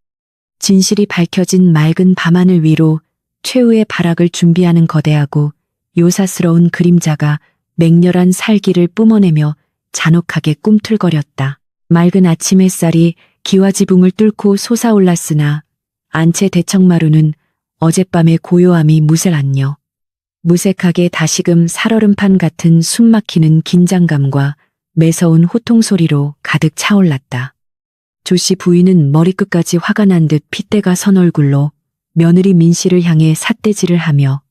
진실이 밝혀진 맑은 밤하늘 위로 최후의 발악을 준비하는 거대하고 요사스러운 그림자가 맹렬한 살기를 뿜어내며 잔혹하게 꿈틀거렸다. 맑은 아침 햇살이 기와지붕을 뚫고 솟아올랐으나 안채 대청마루는 어젯밤의 고요함이 무색안녕. 무색하게 다시금 살얼음판 같은 숨막히는 긴장감과 매서운 호통소리로 가득 차올랐다. 조씨 부인은 머리끝까지 화가 난 듯 핏대가 선 얼굴로 며느리 민씨를 향해 삿대질을 하며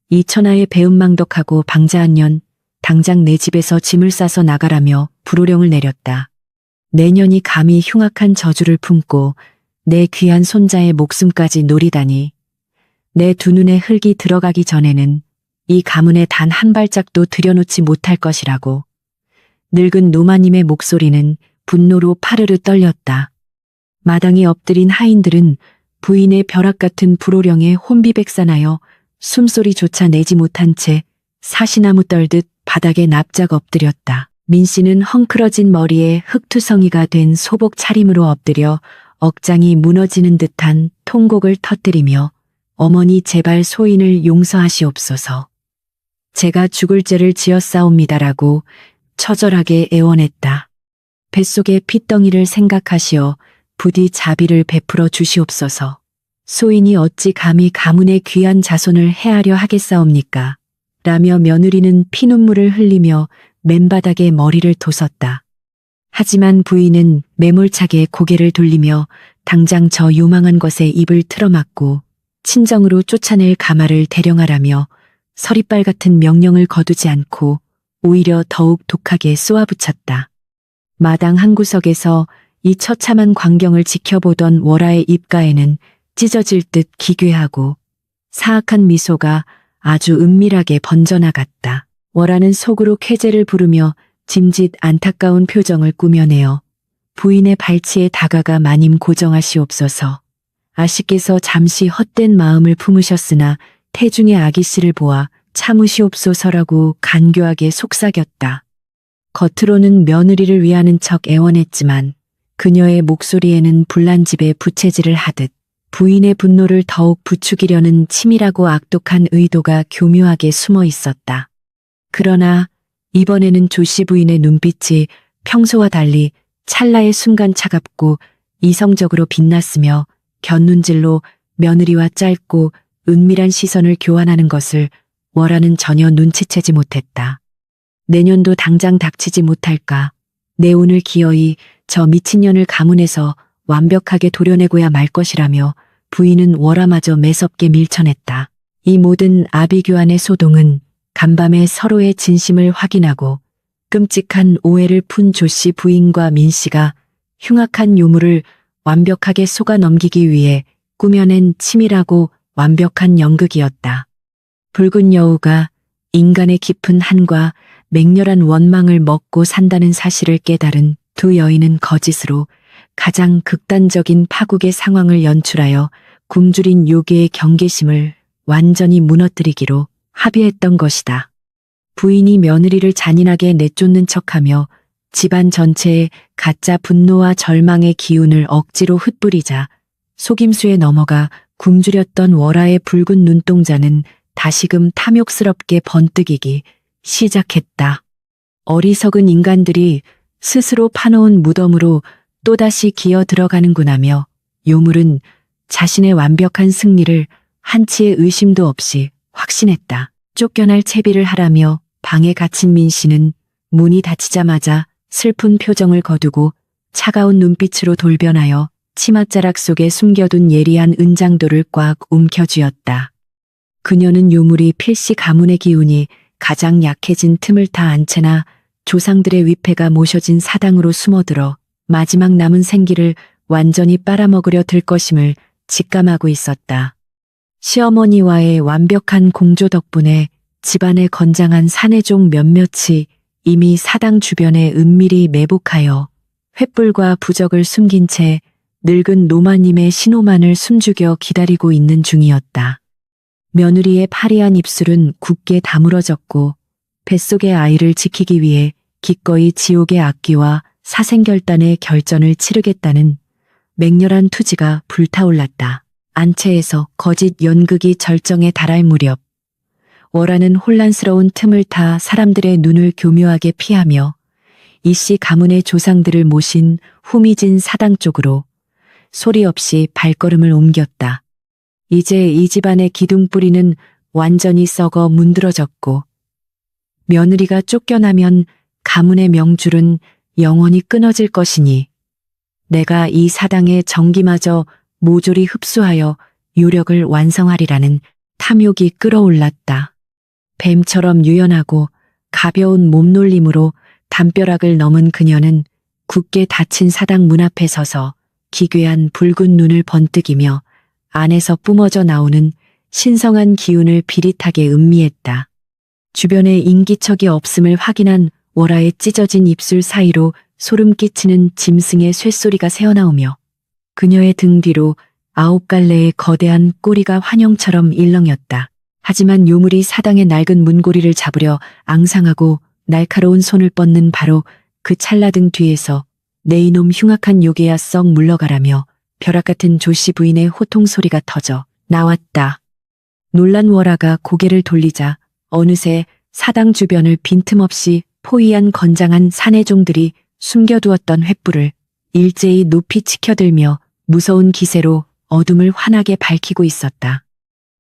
이 천하의 배은망덕하고 방자한 년 당장 내 집에서 짐을 싸서 나가라며 불호령을 내렸다. 내년이 감히 흉악한 저주를 품고 내 귀한 손자의 목숨까지 노리다니. 내 두 눈에 흙이 들어가기 전에는 이 가문에 단 한 발짝도 들여놓지 못할 것이라고. 늙은 노마님의 목소리는 분노로 파르르 떨렸다. 마당에 엎드린 하인들은 부인의 벼락 같은 불호령에 혼비백산하여 숨소리조차 내지 못한 채 사시나무 떨듯 바닥에 납작 엎드렸다. 민씨는 헝클어진 머리에 흙투성이가 된 소복 차림으로 엎드려 억장이 무너지는 듯한 통곡을 터뜨리며 어머니 제발 소인을 용서하시옵소서. 제가 죽을 죄를 지었사옵니다라고 처절하게 애원했다. 뱃속의 핏덩이를 생각하시어 부디 자비를 베풀어 주시옵소서. 소인이 어찌 감히 가문의 귀한 자손을 해하려 하겠사옵니까? 라며 며느리는 피눈물을 흘리며 맨바닥에 머리를 돋았다. 하지만 부인은 매몰차게 고개를 돌리며 당장 저 요망한 것에 입을 틀어막고 친정으로 쫓아낼 가마를 대령하라며 서리빨 같은 명령을 거두지 않고 오히려 더욱 독하게 쏘아붙였다. 마당 한 구석에서 이 처참한 광경을 지켜보던 월아의 입가에는 찢어질 듯 기괴하고 사악한 미소가 아주 은밀하게 번져나갔다. 월아는 속으로 쾌재를 부르며 짐짓 안타까운 표정을 꾸며내어 부인의 발치에 다가가 마님 고정하시옵소서. 아씨께서 잠시 헛된 마음을 품으셨으나 태중의 아기씨를 보아 참으시옵소서라고 간교하게 속삭였다. 겉으로는 며느리를 위하는 척 애원했지만 그녀의 목소리에는 불난집에 부채질을 하듯 부인의 분노를 더욱 부추기려는 치밀하고 악독한 의도가 교묘하게 숨어 있었다. 그러나 이번에는 조씨 부인의 눈빛이 평소와 달리 찰나의 순간 차갑고 이성적으로 빛났으며 곁눈질로 며느리와 짧고 은밀한 시선을 교환하는 것을 월아는 전혀 눈치채지 못했다. 내년도 당장 닥치지 못할까. 내 운을 기어이 저 미친년을 가문에서 완벽하게 도려내고야 말 것이라며 부인은 월아마저 매섭게 밀쳐냈다. 이 모든 아비규환의 소동은 간밤에 서로의 진심을 확인하고 끔찍한 오해를 푼 조씨 부인과 민씨가 흉악한 요물을 완벽하게 속아 넘기기 위해 꾸며낸 치밀하고 완벽한 연극이었다. 붉은 여우가 인간의 깊은 한과 맹렬한 원망을 먹고 산다는 사실을 깨달은 두 여인은 거짓으로 가장 극단적인 파국의 상황을 연출하여 굶주린 요괴의 경계심을 완전히 무너뜨리기로 합의했던 것이다. 부인이 며느리를 잔인하게 내쫓는 척하며 집안 전체에 가짜 분노와 절망의 기운을 억지로 흩뿌리자 속임수에 넘어가 굶주렸던 월아의 붉은 눈동자는 다시금 탐욕스럽게 번뜩이기 시작했다. 어리석은 인간들이 스스로 파놓은 무덤으로 또다시 기어 들어가는구나며 요물은 자신의 완벽한 승리를 한치의 의심도 없이 확신했다. 쫓겨날 채비를 하라며 방에 갇힌 민씨는 문이 닫히자마자 슬픈 표정을 거두고 차가운 눈빛으로 돌변하여 치맛자락 속에 숨겨둔 예리한 은장도를 꽉 움켜쥐었다. 그녀는 요물이 필시 가문의 기운이 가장 약해진 틈을 타 안채나 조상들의 위패가 모셔진 사당으로 숨어들어 마지막 남은 생기를 완전히 빨아먹으려 들 것임을 직감하고 있었다. 시어머니와의 완벽한 공조 덕분에 집안의 건장한 사내종 몇몇이 이미 사당 주변에 은밀히 매복하여 횃불과 부적을 숨긴 채 늙은 노마님의 신호만을 숨죽여 기다리고 있는 중이었다. 며느리의 파리한 입술은 굳게 다물어졌고 뱃속의 아이를 지키기 위해 기꺼이 지옥의 악기와 사생결단의 결전을 치르겠다는 맹렬한 투지가 불타올랐다. 안채에서 거짓 연극이 절정에 달할 무렵 월아는 혼란스러운 틈을 타 사람들의 눈을 교묘하게 피하며 이씨 가문의 조상들을 모신 후미진 사당 쪽으로 소리 없이 발걸음을 옮겼다. 이제 이 집안의 기둥뿌리는 완전히 썩어 문드러졌고 며느리가 쫓겨나면 가문의 명줄은 영원히 끊어질 것이니 내가 이 사당의 정기마저 모조리 흡수하여 유력을 완성하리라는 탐욕이 끌어올랐다. 뱀처럼 유연하고 가벼운 몸놀림으로 담벼락을 넘은 그녀는 굳게 닫힌 사당 문 앞에 서서 기괴한 붉은 눈을 번뜩이며 안에서 뿜어져 나오는 신성한 기운을 비릿하게 음미했다. 주변에 인기척이 없음을 확인한 월아의 찢어진 입술 사이로 소름 끼치는 짐승의 쇳소리가 새어나오며 그녀의 등 뒤로 9갈래의 거대한 꼬리가 환영처럼 일렁였다. 하지만 요물이 사당의 낡은 문고리를 잡으려 앙상하고 날카로운 손을 뻗는 바로 그 찰나등 뒤에서 내 이놈 흉악한 요괴야 썩 물러가라며 벼락 같은 조씨 부인의 호통 소리가 터져 나왔다. 놀란 월아가 고개를 돌리자 어느새 사당 주변을 빈틈없이 포위한 건장한 사내종들이 숨겨두었던 횃불을 일제히 높이 치켜들며 무서운 기세로 어둠을 환하게 밝히고 있었다.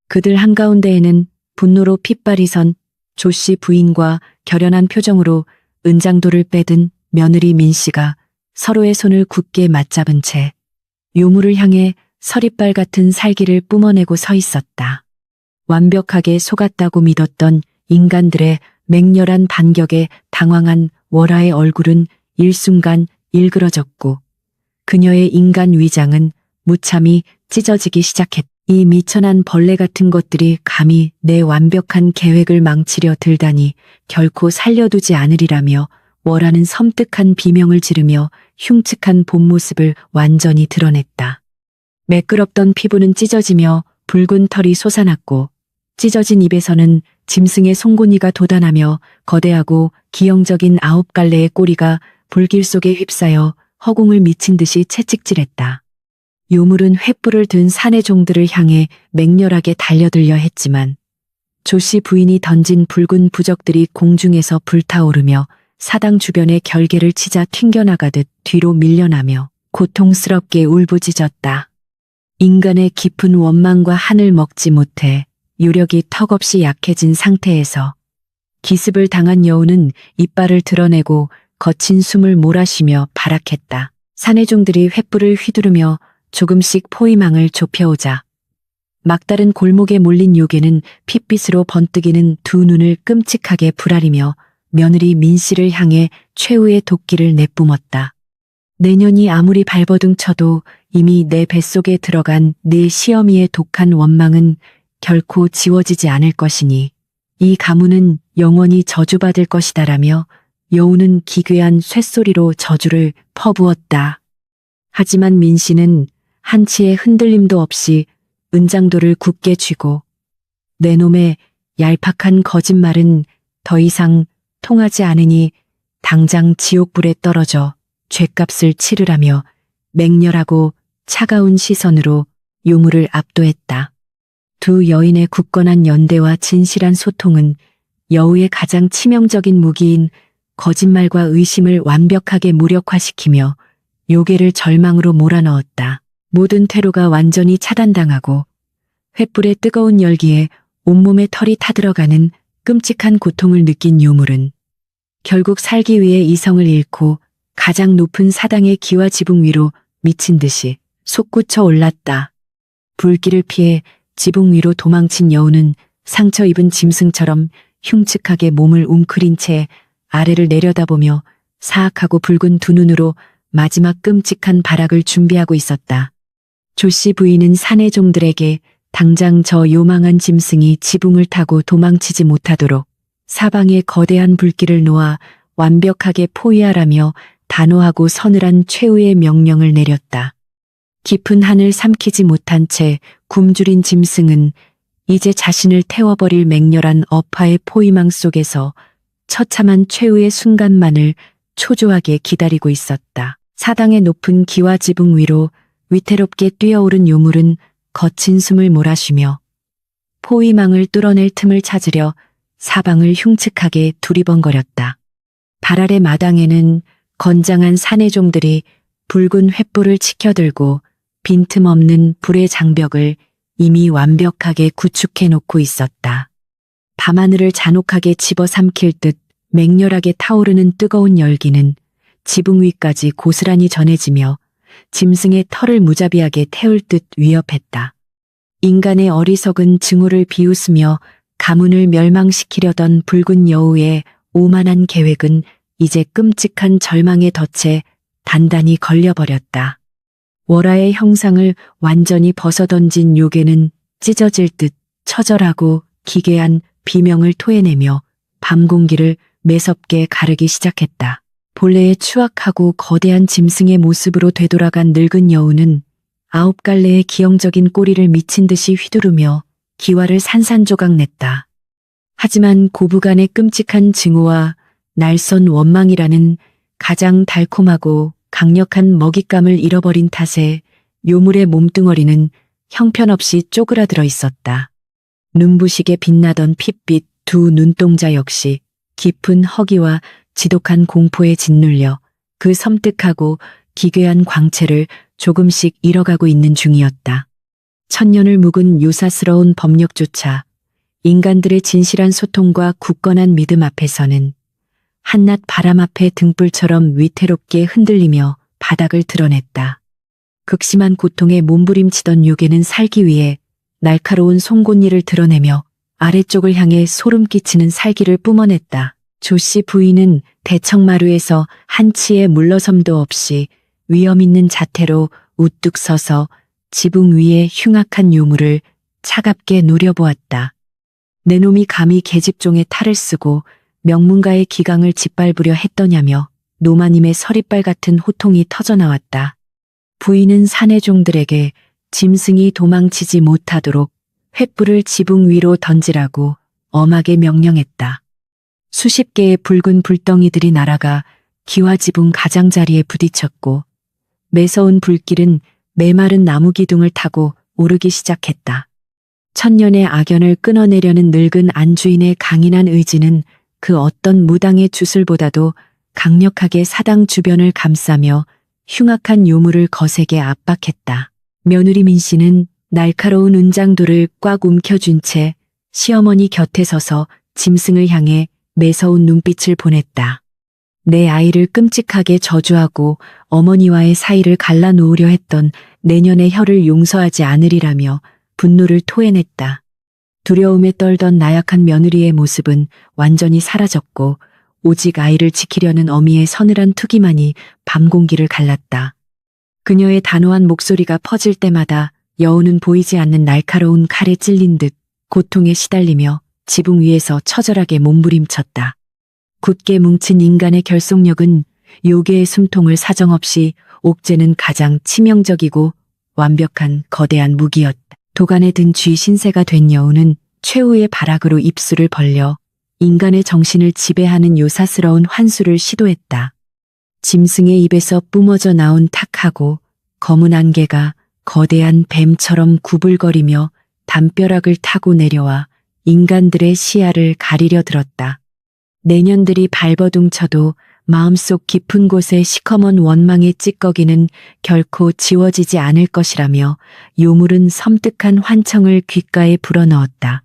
그들 한가운데에는 분노로 핏발이 선 조씨 부인과 결연한 표정으로 은장도를 빼든 며느리 민씨가 서로의 손을 굳게 맞잡은 채 요물을 향해 서리빨 같은 살기를 뿜어내고 서 있었다. 완벽하게 속았다고 믿었던 인간들의 맹렬한 반격에 당황한 월아의 얼굴은 일순간 일그러졌고 그녀의 인간 위장은 무참히 찢어지기 시작했다. 이 미천한 벌레 같은 것들이 감히 내 완벽한 계획을 망치려 들다니 결코 살려두지 않으리라며 월아는 섬뜩한 비명을 지르며 흉측한 본 모습을 완전히 드러냈다. 매끄럽던 피부는 찢어지며 붉은 털이 솟아났고 찢어진 입에서는 짐승의 송곳니가 돋아나며 거대하고 기형적인 9갈래의 꼬리가 불길 속에 휩싸여 허공을 미친 듯이 채찍질했다. 요물은 횃불을 든 사내종들을 향해 맹렬하게 달려들려 했지만 조씨 부인이 던진 붉은 부적들이 공중에서 불타오르며 사당 주변의 결계를 치자 튕겨나가듯 뒤로 밀려나며 고통스럽게 울부짖었다. 인간의 깊은 원망과 한을 먹지 못해 유력이 턱없이 약해진 상태에서 기습을 당한 여우는 이빨을 드러내고 거친 숨을 몰아쉬며 발악했다. 사내종들이 횃불을 휘두르며 조금씩 포위망을 좁혀오자 막다른 골목에 몰린 요괴는 핏빛으로 번뜩이는 두 눈을 끔찍하게 부라리며 며느리 민씨를 향해 최후의 도끼를 내뿜었다. 내년이 아무리 발버둥 쳐도 이미 내 뱃속에 들어간 네 시어미의 독한 원망은 결코 지워지지 않을 것이니 이 가문은 영원히 저주받을 것이다라며 여우는 기괴한 쇳소리로 저주를 퍼부었다. 하지만 민씨는 한치의 흔들림도 없이 은장도를 굳게 쥐고 내 놈의 얄팍한 거짓말은 더 이상 통하지 않으니 당장 지옥불에 떨어져 죗값을 치르라며 맹렬하고 차가운 시선으로 유물을 압도했다. 두 여인의 굳건한 연대와 진실한 소통은 여우의 가장 치명적인 무기인 거짓말과 의심을 완벽하게 무력화시키며 요괴를 절망으로 몰아넣었다. 모든 퇴로가 완전히 차단당하고 횃불의 뜨거운 열기에 온몸에 털이 타들어가는 끔찍한 고통을 느낀 유물은 결국 살기 위해 이성을 잃고 가장 높은 사당의 기와 지붕 위로 미친 듯이 솟구쳐 올랐다. 불길을 피해 지붕 위로 도망친 여우는 상처 입은 짐승처럼 흉측하게 몸을 웅크린 채 아래를 내려다보며 사악하고 붉은 두 눈으로 마지막 끔찍한 발악을 준비하고 있었다. 조씨 부인은 사내종들에게 당장 저 요망한 짐승이 지붕을 타고 도망치지 못하도록 사방에 거대한 불길을 놓아 완벽하게 포위하라며 단호하고 서늘한 최후의 명령을 내렸다. 깊은 한을 삼키지 못한 채 굶주린 짐승은 이제 자신을 태워버릴 맹렬한 어파의 포위망 속에서 처참한 최후의 순간만을 초조하게 기다리고 있었다. 사당의 높은 기와 지붕 위로 위태롭게 뛰어오른 요물은 거친 숨을 몰아쉬며 포위망을 뚫어낼 틈을 찾으려 사방을 흉측하게 두리번거렸다. 발 아래 마당에는 건장한 사내종들이 붉은 횃불을 치켜들고 빈틈없는 불의 장벽을 이미 완벽하게 구축해 놓고 있었다. 밤하늘을 잔혹하게 집어삼킬 듯 맹렬하게 타오르는 뜨거운 열기는 지붕 위까지 고스란히 전해지며 짐승의 털을 무자비하게 태울 듯 위협했다. 인간의 어리석은 증오를 비웃으며 가문을 멸망시키려던 붉은 여우의 오만한 계획은 이제 끔찍한 절망의 덫에 단단히 걸려버렸다. 월화의 형상을 완전히 벗어던진 요괴는 찢어질 듯 처절하고 기괴한 비명을 토해내며 밤 공기를 매섭게 가르기 시작했다. 본래의 추악하고 거대한 짐승의 모습으로 되돌아간 늙은 여우는 9갈래의 기형적인 꼬리를 미친 듯이 휘두르며 기와를 산산조각 냈다. 하지만 고부간의 끔찍한 증오와 날선 원망이라는 가장 달콤하고 강력한 먹잇감을 잃어버린 탓에 요물의 몸뚱어리는 형편없이 쪼그라들어 있었다. 눈부시게 빛나던 핏빛 두 눈동자 역시 깊은 허기와 지독한 공포에 짓눌려 그 섬뜩하고 기괴한 광채를 조금씩 잃어가고 있는 중이었다. 천년을 묵은 요사스러운 법력조차 인간들의 진실한 소통과 굳건한 믿음 앞에서는 한낮 바람 앞에 등불처럼 위태롭게 흔들리며 바닥을 드러냈다. 극심한 고통에 몸부림치던 요괴는 살기 위해 날카로운 송곳니를 드러내며 아래쪽을 향해 소름 끼치는 살기를 뿜어냈다. 조씨 부인은 대청마루에서 한치의 물러섬도 없이 위험 있는 자태로 우뚝 서서 지붕 위의 흉악한 요물을 차갑게 노려보았다. 내 놈이 감히 계집종의 탈을 쓰고 명문가의 기강을 짓밟으려 했더냐며 노마님의 서리빨 같은 호통이 터져나왔다. 부인은 사내종들에게 짐승이 도망치지 못하도록 횃불을 지붕 위로 던지라고 엄하게 명령했다. 수십 개의 붉은 불덩이들이 날아가 기와 지붕 가장자리에 부딪혔고 매서운 불길은 메마른 나무 기둥을 타고 오르기 시작했다. 천년의 악연을 끊어내려는 늙은 안주인의 강인한 의지는 그 어떤 무당의 주술보다도 강력하게 사당 주변을 감싸며 흉악한 요물을 거세게 압박했다. 며느리 민 씨는 날카로운 은장도를 꽉 움켜쥔 채 시어머니 곁에 서서 짐승을 향해 매서운 눈빛을 보냈다. 내 아이를 끔찍하게 저주하고 어머니와의 사이를 갈라놓으려 했던 내년의 혀를 용서하지 않으리라며 분노를 토해냈다. 두려움에 떨던 나약한 며느리의 모습은 완전히 사라졌고 오직 아이를 지키려는 어미의 서늘한 투기만이 밤 공기를 갈랐다. 그녀의 단호한 목소리가 퍼질 때마다 여우는 보이지 않는 날카로운 칼에 찔린 듯 고통에 시달리며 지붕 위에서 처절하게 몸부림쳤다. 굳게 뭉친 인간의 결속력은 요괴의 숨통을 사정없이 옥죄는 가장 치명적이고 완벽한 거대한 무기였다. 도간에 든 쥐 신세가 된 여우는 최후의 발악으로 입술을 벌려 인간의 정신을 지배하는 요사스러운 환수를 시도했다. 짐승의 입에서 뿜어져 나온 탁하고 검은 안개가 거대한 뱀처럼 구불거리며 담벼락을 타고 내려와 인간들의 시야를 가리려 들었다. 내년들이 발버둥쳐도 마음속 깊은 곳의 시커먼 원망의 찌꺼기는 결코 지워지지 않을 것이라며 요물은 섬뜩한 환청을 귓가에 불어넣었다.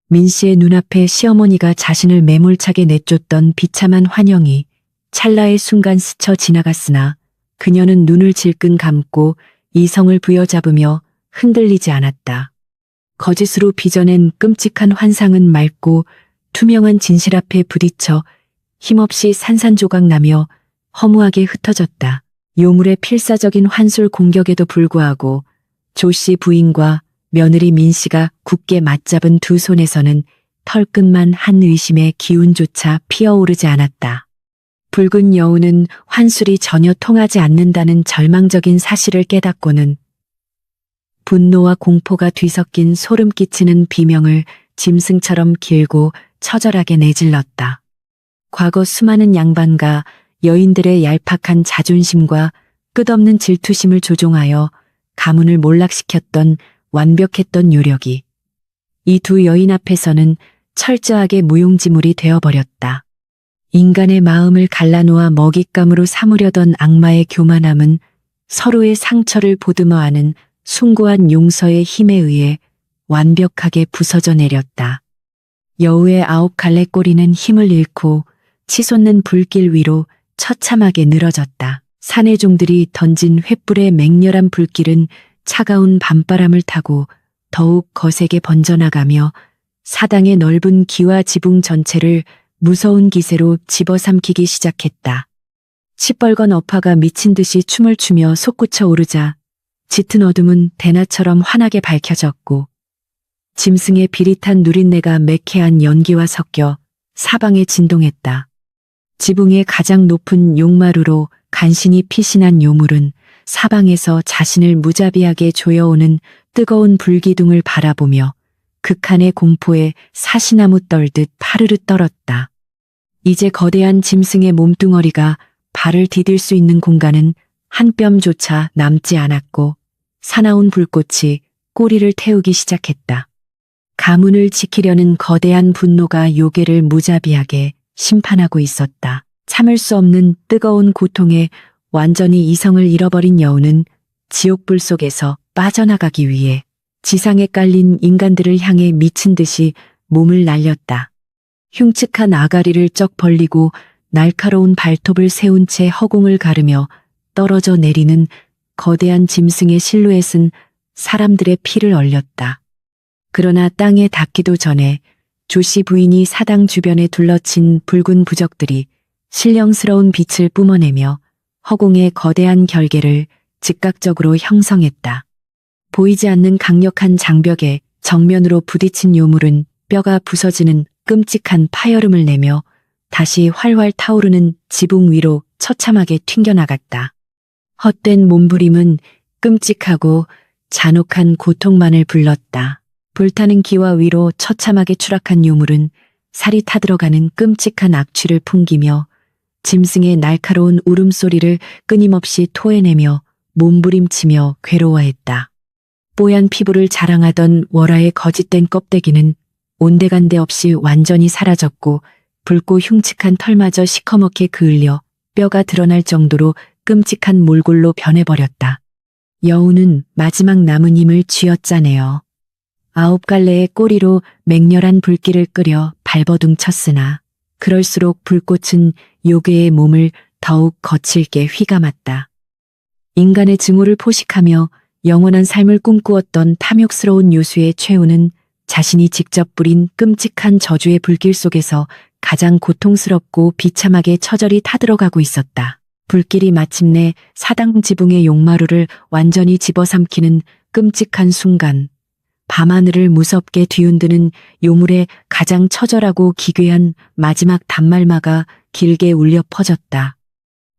민 씨의 눈앞에 시어머니가 자신을 매몰차게 내쫓던 비참한 환영이 찰나의 순간 스쳐 지나갔으나 그녀는 눈을 질끈 감고 이성을 부여잡으며 흔들리지 않았다. 거짓으로 빚어낸 끔찍한 환상은 맑고 투명한 진실 앞에 부딪혀 힘없이 산산조각 나며 허무하게 흩어졌다. 요물의 필사적인 환술 공격에도 불구하고 조 씨 부인과 며느리 민 씨가 굳게 맞잡은 두 손에서는 털끝만 한 의심의 기운조차 피어오르지 않았다. 붉은 여우는 환술이 전혀 통하지 않는다는 절망적인 사실을 깨닫고는 분노와 공포가 뒤섞인 소름 끼치는 비명을 짐승처럼 길고 처절하게 내질렀다. 과거 수많은 양반과 여인들의 얄팍한 자존심과 끝없는 질투심을 조종하여 가문을 몰락시켰던 완벽했던 요력이 이 두 여인 앞에서는 철저하게 무용지물이 되어버렸다. 인간의 마음을 갈라놓아 먹잇감으로 삼으려던 악마의 교만함은 서로의 상처를 보듬어하는 숭고한 용서의 힘에 의해 완벽하게 부서져 내렸다. 여우의 9갈래 꼬리는 힘을 잃고 치솟는 불길 위로 처참하게 늘어졌다. 산의 종들이 던진 횃불의 맹렬한 불길은 차가운 밤바람을 타고 더욱 거세게 번져나가며 사당의 넓은 기와 지붕 전체를 무서운 기세로 집어삼키기 시작했다. 시뻘건 어파가 미친 듯이 춤을 추며 솟구쳐 오르자 짙은 어둠은 대낮처럼 환하게 밝혀졌고 짐승의 비릿한 누린내가 매캐한 연기와 섞여 사방에 진동했다. 지붕의 가장 높은 용마루로 간신히 피신한 요물은 사방에서 자신을 무자비하게 조여오는 뜨거운 불기둥을 바라보며 극한의 공포에 사시나무 떨듯 파르르 떨었다. 이제 거대한 짐승의 몸뚱어리가 발을 디딜 수 있는 공간은 한 뼘조차 남지 않았고 사나운 불꽃이 꼬리를 태우기 시작했다. 가문을 지키려는 거대한 분노가 요괴를 무자비하게 심판하고 있었다. 참을 수 없는 뜨거운 고통에 완전히 이성을 잃어버린 여우는 지옥불 속에서 빠져나가기 위해 지상에 깔린 인간들을 향해 미친 듯이 몸을 날렸다. 흉측한 아가리를 쩍 벌리고 날카로운 발톱을 세운 채 허공을 가르며 떨어져 내리는 거대한 짐승의 실루엣은 사람들의 피를 얼렸다. 그러나 땅에 닿기도 전에 조씨 부인이 사당 주변에 둘러친 붉은 부적들이 신령스러운 빛을 뿜어내며 허공의 거대한 결계를 즉각적으로 형성했다. 보이지 않는 강력한 장벽에 정면으로 부딪힌 요물은 뼈가 부서지는 끔찍한 파열음을 내며 다시 활활 타오르는 지붕 위로 처참하게 튕겨나갔다. 헛된 몸부림은 끔찍하고 잔혹한 고통만을 불렀다. 불타는 기와 위로 처참하게 추락한 요물은 살이 타들어가는 끔찍한 악취를 풍기며 짐승의 날카로운 울음소리를 끊임없이 토해내며 몸부림치며 괴로워했다. 뽀얀 피부를 자랑하던 월화의 거짓된 껍데기는 온데간데 없이 완전히 사라졌고 붉고 흉측한 털마저 시커멓게 그을려 뼈가 드러날 정도로 끔찍한 몰골로 변해버렸다. 여우는 마지막 남은 힘을 쥐어짜내어 9갈래의 꼬리로 맹렬한 불길을 끄려 발버둥 쳤으나 그럴수록 불꽃은 요괴의 몸을 더욱 거칠게 휘감았다. 인간의 증오를 포식하며 영원한 삶을 꿈꾸었던 탐욕스러운 요수의 최후는 자신이 직접 뿌린 끔찍한 저주의 불길 속에서 가장 고통스럽고 비참하게 처절히 타들어가고 있었다. 불길이 마침내 사당 지붕의 용마루를 완전히 집어삼키는 끔찍한 순간, 밤하늘을 무섭게 뒤흔드는 요물의 가장 처절하고 기괴한 마지막 단말마가 길게 울려 퍼졌다.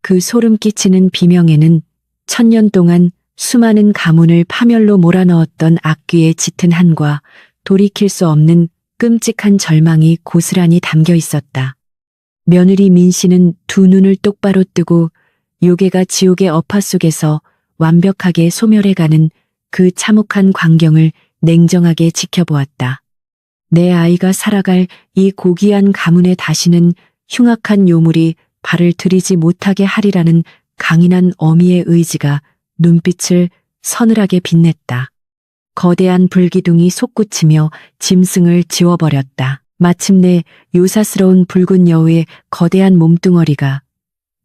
그 소름 끼치는 비명에는 천년 동안 수많은 가문을 파멸로 몰아넣었던 악귀의 짙은 한과 돌이킬 수 없는 끔찍한 절망이 고스란히 담겨 있었다. 며느리 민 씨는 두 눈을 똑바로 뜨고 요괴가 지옥의 어파 속에서 완벽하게 소멸해가는 그 참혹한 광경을 냉정하게 지켜보았다. 내 아이가 살아갈 이 고귀한 가문에 다시는 흉악한 요물이 발을 들이지 못하게 하리라는 강인한 어미의 의지가 눈빛을 서늘하게 빛냈다. 거대한 불기둥이 솟구치며 짐승을 지워버렸다. 마침내 요사스러운 붉은 여우의 거대한 몸뚱어리가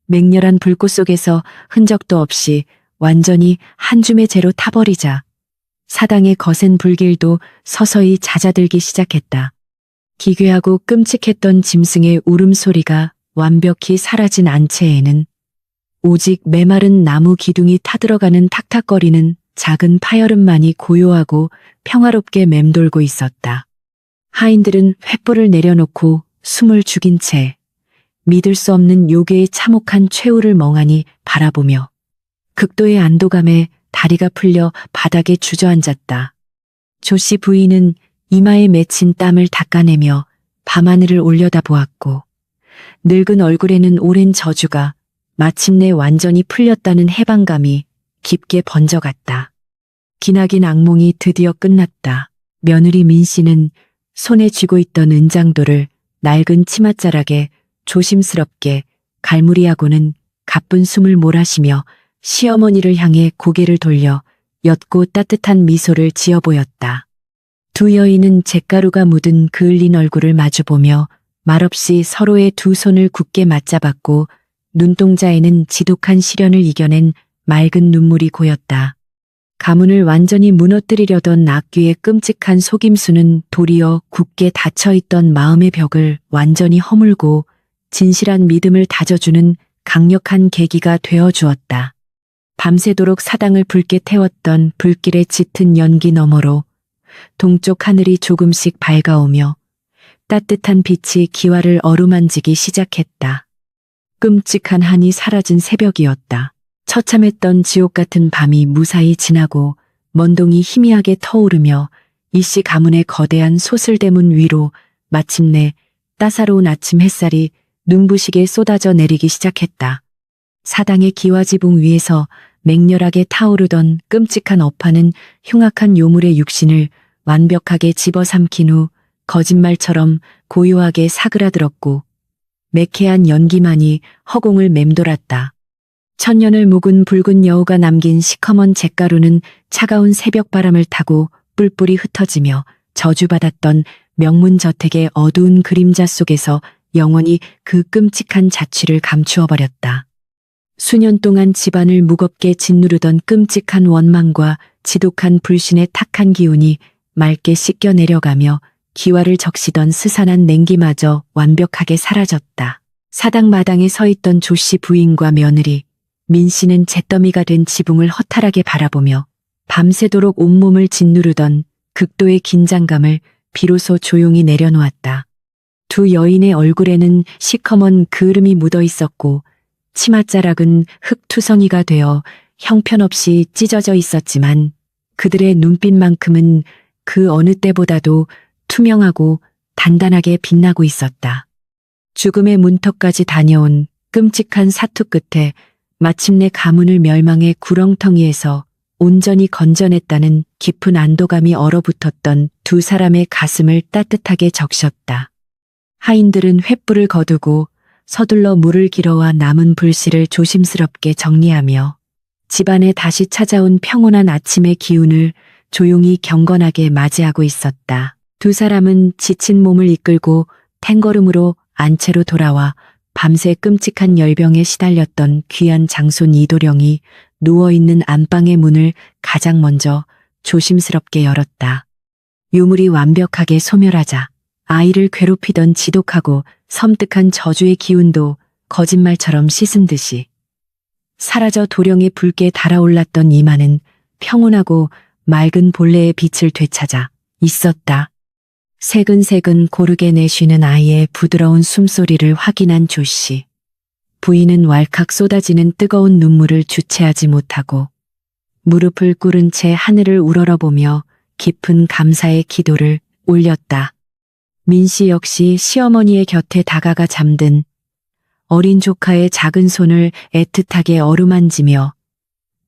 맹렬한 불꽃 속에서 흔적도 없이 완전히 한 줌의 재로 타버리자 사당의 거센 불길도 서서히 잦아들기 시작했다. 기괴하고 끔찍했던 짐승의 울음소리가 완벽히 사라진 안채에는 오직 메마른 나무 기둥이 타들어가는 탁탁거리는 작은 파열음만이 고요하고 평화롭게 맴돌고 있었다. 하인들은 횃불을 내려놓고 숨을 죽인 채 믿을 수 없는 요괴의 참혹한 최후를 멍하니 바라보며 극도의 안도감에 다리가 풀려 바닥에 주저앉았다. 조씨 부인은 이마에 맺힌 땀을 닦아내며 밤하늘을 올려다보았고 늙은 얼굴에는 오랜 저주가 마침내 완전히 풀렸다는 해방감이 깊게 번져갔다. 기나긴 악몽이 드디어 끝났다. 며느리 민 씨는 손에 쥐고 있던 은장도를 낡은 치맛자락에 조심스럽게 갈무리하고는 가쁜 숨을 몰아쉬며 시어머니를 향해 고개를 돌려 옅고 따뜻한 미소를 지어 보였다. 두 여인은 잿가루가 묻은 그을린 얼굴을 마주보며 말없이 서로의 두 손을 굳게 맞잡았고 눈동자에는 지독한 시련을 이겨낸 맑은 눈물이 고였다. 가문을 완전히 무너뜨리려던 악귀의 끔찍한 속임수는 도리어 굳게 닫혀있던 마음의 벽을 완전히 허물고 진실한 믿음을 다져주는 강력한 계기가 되어 주었다. 밤새도록 사당을 붉게 태웠던 불길의 짙은 연기 너머로 동쪽 하늘이 조금씩 밝아오며 따뜻한 빛이 기와를 어루만지기 시작했다. 끔찍한 한이 사라진 새벽이었다. 처참했던 지옥 같은 밤이 무사히 지나고 먼동이 희미하게 터오르며 이씨 가문의 거대한 소슬대문 위로 마침내 따사로운 아침 햇살이 눈부시게 쏟아져 내리기 시작했다. 사당의 기와지붕 위에서 맹렬하게 타오르던 끔찍한 어파는 흉악한 요물의 육신을 완벽하게 집어삼킨 후 거짓말처럼 고요하게 사그라들었고 매캐한 연기만이 허공을 맴돌았다. 천년을 묵은 붉은 여우가 남긴 시커먼 잿가루는 차가운 새벽바람을 타고 뿔뿔이 흩어지며 저주받았던 명문저택의 어두운 그림자 속에서 영원히 그 끔찍한 자취를 감추어 버렸다. 수년 동안 집안을 무겁게 짓누르던 끔찍한 원망과 지독한 불신의 탁한 기운이 맑게 씻겨 내려가며 기와를 적시던 스산한 냉기마저 완벽하게 사라졌다. 사당 마당에 서 있던 조씨 부인과 며느리, 민 씨는 잿더미가 된 지붕을 허탈하게 바라보며 밤새도록 온몸을 짓누르던 극도의 긴장감을 비로소 조용히 내려놓았다. 두 여인의 얼굴에는 시커먼 그을음이 묻어 있었고 치맛자락은 흙투성이가 되어 형편없이 찢어져 있었지만 그들의 눈빛만큼은 그 어느 때보다도 투명하고 단단하게 빛나고 있었다. 죽음의 문턱까지 다녀온 끔찍한 사투 끝에 마침내 가문을 멸망의 구렁텅이에서 온전히 건져냈다는 깊은 안도감이 얼어붙었던 두 사람의 가슴을 따뜻하게 적셨다. 하인들은 횃불을 거두고 서둘러 물을 길어와 남은 불씨를 조심스럽게 정리하며 집안에 다시 찾아온 평온한 아침의 기운을 조용히 경건하게 맞이하고 있었다. 두 사람은 지친 몸을 이끌고 탱걸음으로 안채로 돌아와 밤새 끔찍한 열병에 시달렸던 귀한 장손 이도령이 누워있는 안방의 문을 가장 먼저 조심스럽게 열었다. 유물이 완벽하게 소멸하자 아이를 괴롭히던 지독하고 섬뜩한 저주의 기운도 거짓말처럼 씻은 듯이 사라져 도령의 붉게 달아올랐던 이마는 평온하고 맑은 본래의 빛을 되찾아 있었다. 새근새근 고르게 내쉬는 아이의 부드러운 숨소리를 확인한 조씨. 부인은 왈칵 쏟아지는 뜨거운 눈물을 주체하지 못하고 무릎을 꿇은 채 하늘을 우러러보며 깊은 감사의 기도를 올렸다. 민씨 역시 시어머니의 곁에 다가가 잠든 어린 조카의 작은 손을 애틋하게 어루만지며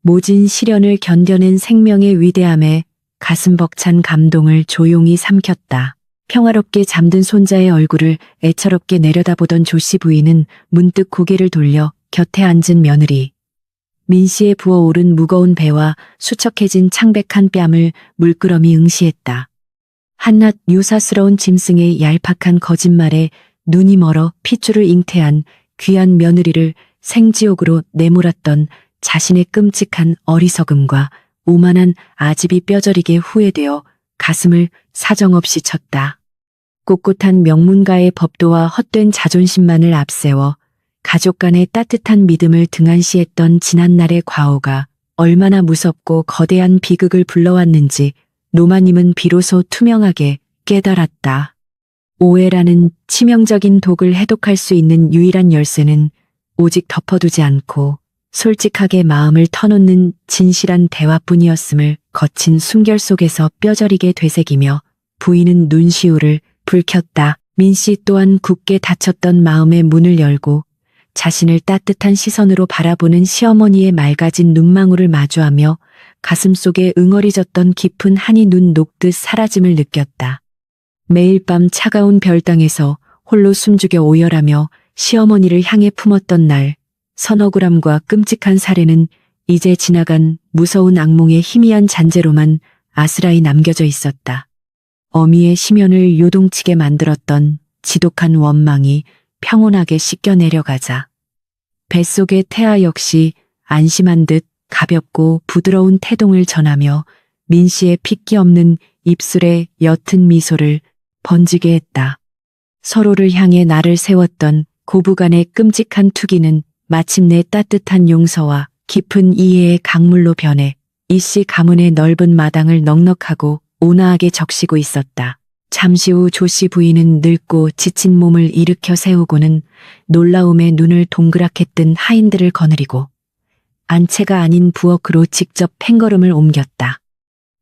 모진 시련을 견뎌낸 생명의 위대함에 가슴 벅찬 감동을 조용히 삼켰다. 평화롭게 잠든 손자의 얼굴을 애처롭게 내려다보던 조씨 부인은 문득 고개를 돌려 곁에 앉은 며느리 민씨의 부어오른 무거운 배와 수척해진 창백한 뺨을 물끄러미 응시했다. 한낱 유사스러운 짐승의 얄팍한 거짓말에 눈이 멀어 핏줄을 잉태한 귀한 며느리를 생지옥으로 내몰았던 자신의 끔찍한 어리석음과 오만한 아집이 뼈저리게 후회되어 가슴을 사정없이 쳤다. 꼿꼿한 명문가의 법도와 헛된 자존심만을 앞세워 가족 간의 따뜻한 믿음을 등한시했던 지난날의 과오가 얼마나 무섭고 거대한 비극을 불러왔는지 노마님은 비로소 투명하게 깨달았다. 오해라는 치명적인 독을 해독할 수 있는 유일한 열쇠는 오직 덮어두지 않고 솔직하게 마음을 터놓는 진실한 대화뿐이었음을 거친 숨결 속에서 뼈저리게 되새기며 부인은 눈시울을 붉혔다. 민씨 또한 굳게 닫혔던 마음의 문을 열고 자신을 따뜻한 시선으로 바라보는 시어머니의 맑아진 눈망울을 마주하며 가슴속에 응어리졌던 깊은 한이 눈 녹듯 사라짐을 느꼈다. 매일 밤 차가운 별당에서 홀로 숨죽여 오열하며 시어머니를 향해 품었던 날, 선억울함과 끔찍한 사례는 이제 지나간 무서운 악몽의 희미한 잔재로만 아스라이 남겨져 있었다. 어미의 심연을 요동치게 만들었던 지독한 원망이 평온하게 씻겨 내려가자 뱃속의 태아 역시 안심한 듯 가볍고 부드러운 태동을 전하며 민씨의 핏기 없는 입술에 옅은 미소를 번지게 했다. 서로를 향해 나를 세웠던 고부간의 끔찍한 투기는 마침내 따뜻한 용서와 깊은 이해의 강물로 변해 이씨 가문의 넓은 마당을 넉넉하고 온화하게 적시고 있었다. 잠시 후 조씨 부인은 늙고 지친 몸을 일으켜 세우고는 놀라움에 눈을 동그랗게 뜬 하인들을 거느리고 안채가 아닌 부엌으로 직접 팽걸음을 옮겼다.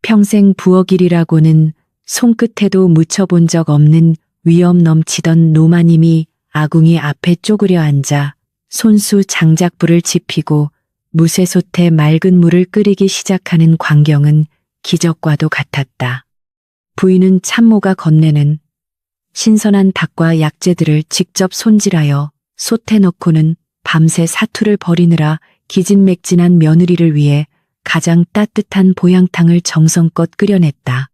평생 부엌일이라고는 손끝에도 묻혀본 적 없는 위엄 넘치던 노마님이 아궁이 앞에 쪼그려 앉아 손수 장작불을 지피고 무쇠솥에 맑은 물을 끓이기 시작하는 광경은 기적과도 같았다. 부인은 참모가 건네는 신선한 닭과 약재들을 직접 손질하여 솥에 넣고는 밤새 사투를 벌이느라 기진맥진한 며느리를 위해 가장 따뜻한 보양탕을 정성껏 끓여냈다.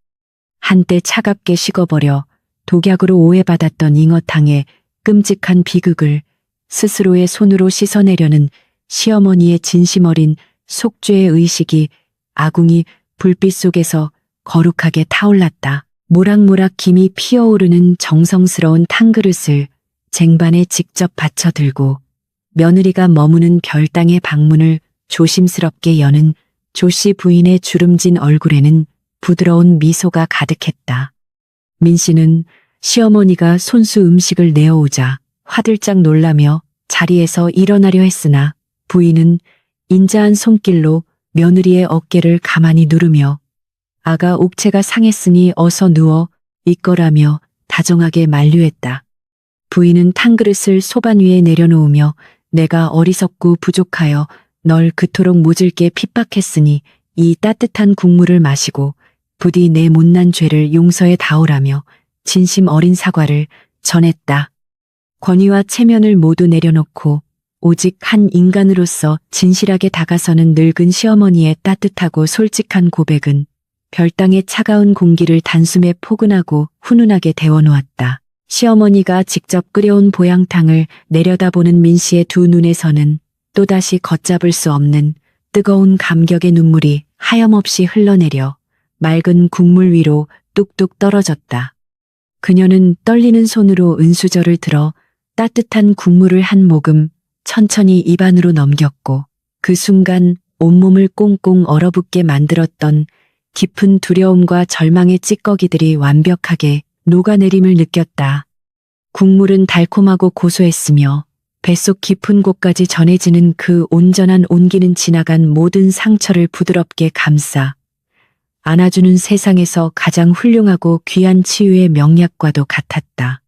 한때 차갑게 식어버려 독약으로 오해받았던 잉어탕의 끔찍한 비극을 스스로의 손으로 씻어내려는 시어머니의 진심 어린 속죄의 의식이 아궁이 불빛 속에서 거룩하게 타올랐다. 모락모락 김이 피어오르는 정성스러운 탕그릇을 쟁반에 직접 받쳐들고 며느리가 머무는 별당의 방문을 조심스럽게 여는 조씨 부인의 주름진 얼굴에는 부드러운 미소가 가득했다. 민씨는 시어머니가 손수 음식을 내어오자 화들짝 놀라며 자리에서 일어나려 했으나 부인은 인자한 손길로 며느리의 어깨를 가만히 누르며 아가 옥체가 상했으니 어서 누워 있거라며 다정하게 만류했다. 부인은 탕그릇을 소반 위에 내려놓으며 내가 어리석고 부족하여 널 그토록 모질게 핍박했으니 이 따뜻한 국물을 마시고 부디 내 못난 죄를 용서해 다오라며 진심 어린 사과를 전했다. 권위와 체면을 모두 내려놓고 오직 한 인간으로서 진실하게 다가서는 늙은 시어머니의 따뜻하고 솔직한 고백은 별땅의 차가운 공기를 단숨에 포근하고 훈훈하게 데워놓았다. 시어머니가 직접 끓여온 보양탕을 내려다보는 민 씨의 두 눈에서는 또다시 걷잡을 수 없는 뜨거운 감격의 눈물이 하염없이 흘러내려 맑은 국물 위로 뚝뚝 떨어졌다. 그녀는 떨리는 손으로 은수저를 들어 따뜻한 국물을 한 모금 천천히 입안으로 넘겼고 그 순간 온몸을 꽁꽁 얼어붙게 만들었던 깊은 두려움과 절망의 찌꺼기들이 완벽하게 녹아내림을 느꼈다. 국물은 달콤하고 고소했으며 뱃속 깊은 곳까지 전해지는 그 온전한 온기는 지나간 모든 상처를 부드럽게 감싸 안아주는 세상에서 가장 훌륭하고 귀한 치유의 명약과도 같았다.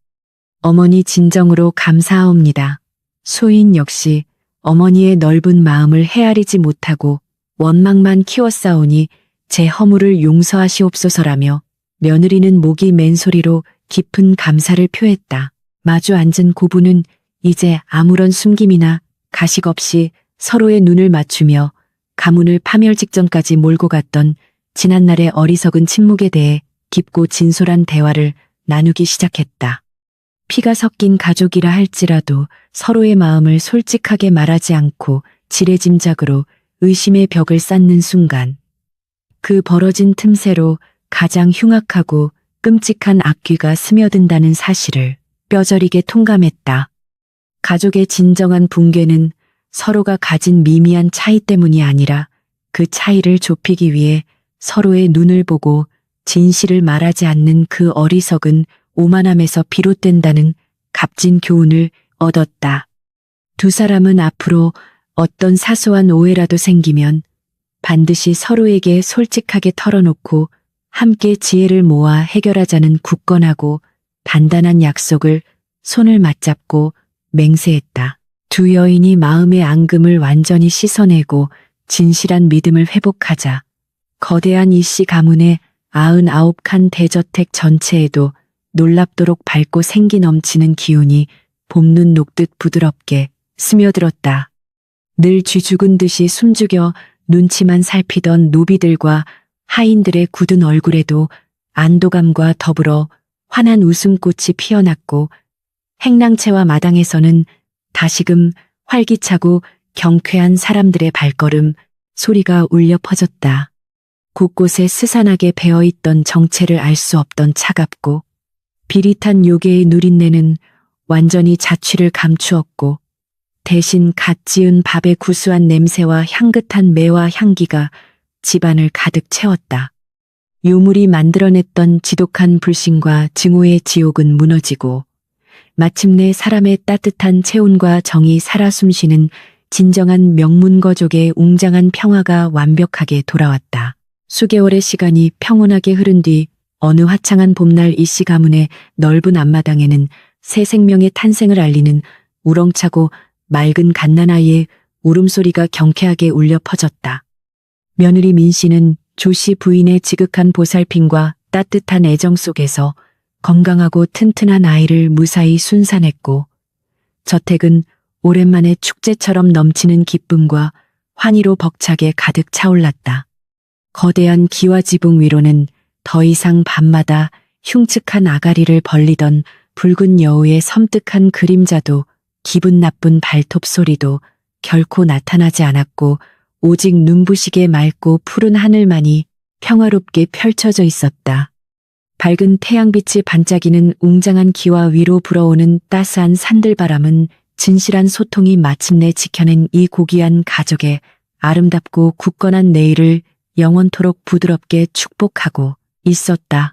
어머니 진정으로 감사하옵니다. 소인 역시 어머니의 넓은 마음을 헤아리지 못하고 원망만 키웠사오니 제 허물을 용서하시옵소서라며 며느리는 목이 맨 소리로 깊은 감사를 표했다. 마주 앉은 고부는 이제 아무런 숨김이나 가식 없이 서로의 눈을 맞추며 가문을 파멸 직전까지 몰고 갔던 지난날의 어리석은 침묵에 대해 깊고 진솔한 대화를 나누기 시작했다. 피가 섞인 가족이라 할지라도 서로의 마음을 솔직하게 말하지 않고 지레짐작으로 의심의 벽을 쌓는 순간 그 벌어진 틈새로 가장 흉악하고 끔찍한 악귀가 스며든다는 사실을 뼈저리게 통감했다. 가족의 진정한 붕괴는 서로가 가진 미미한 차이 때문이 아니라 그 차이를 좁히기 위해 서로의 눈을 보고 진실을 말하지 않는 그 어리석은 오만함에서 비롯된다는 값진 교훈을 얻었다. 두 사람은 앞으로 어떤 사소한 오해라도 생기면 반드시 서로에게 솔직하게 털어놓고 함께 지혜를 모아 해결하자는 굳건하고 단단한 약속을 손을 맞잡고 맹세했다. 두 여인이 마음의 앙금을 완전히 씻어내고 진실한 믿음을 회복하자 거대한 이씨 가문의 99칸 대저택 전체에도 놀랍도록 밝고 생기 넘치는 기운이 봄눈 녹듯 부드럽게 스며들었다. 늘 쥐죽은 듯이 숨죽여 눈치만 살피던 노비들과 하인들의 굳은 얼굴에도 안도감과 더불어 환한 웃음꽃이 피어났고 행랑채와 마당에서는 다시금 활기차고 경쾌한 사람들의 발걸음 소리가 울려 퍼졌다. 곳곳에 스산하게 배어있던 정체를 알 수 없던 차갑고 비릿한 요괴의 누린내는 완전히 자취를 감추었고 대신 갓 지은 밥의 구수한 냄새와 향긋한 매와 향기가 집안을 가득 채웠다. 유물이 만들어냈던 지독한 불신과 증오의 지옥은 무너지고 마침내 사람의 따뜻한 체온과 정이 살아 숨쉬는 진정한 명문거족의 웅장한 평화가 완벽하게 돌아왔다. 수개월의 시간이 평온하게 흐른 뒤 어느 화창한 봄날 이씨 가문의 넓은 앞마당에는 새 생명의 탄생을 알리는 우렁차고 맑은 갓난아이의 울음소리가 경쾌하게 울려 퍼졌다. 며느리 민 씨는 조씨 부인의 지극한 보살핌과 따뜻한 애정 속에서 건강하고 튼튼한 아이를 무사히 순산했고 저택은 오랜만에 축제처럼 넘치는 기쁨과 환희로 벅차게 가득 차올랐다. 거대한 기와지붕 위로는 더 이상 밤마다 흉측한 아가리를 벌리던 붉은 여우의 섬뜩한 그림자도 기분 나쁜 발톱 소리도 결코 나타나지 않았고 오직 눈부시게 맑고 푸른 하늘만이 평화롭게 펼쳐져 있었다. 밝은 태양빛이 반짝이는 웅장한 기와 위로 불어오는 따스한 산들바람은 진실한 소통이 마침내 지켜낸 이 고귀한 가족의 아름답고 굳건한 내일을 영원토록 부드럽게 축복하고 있었다.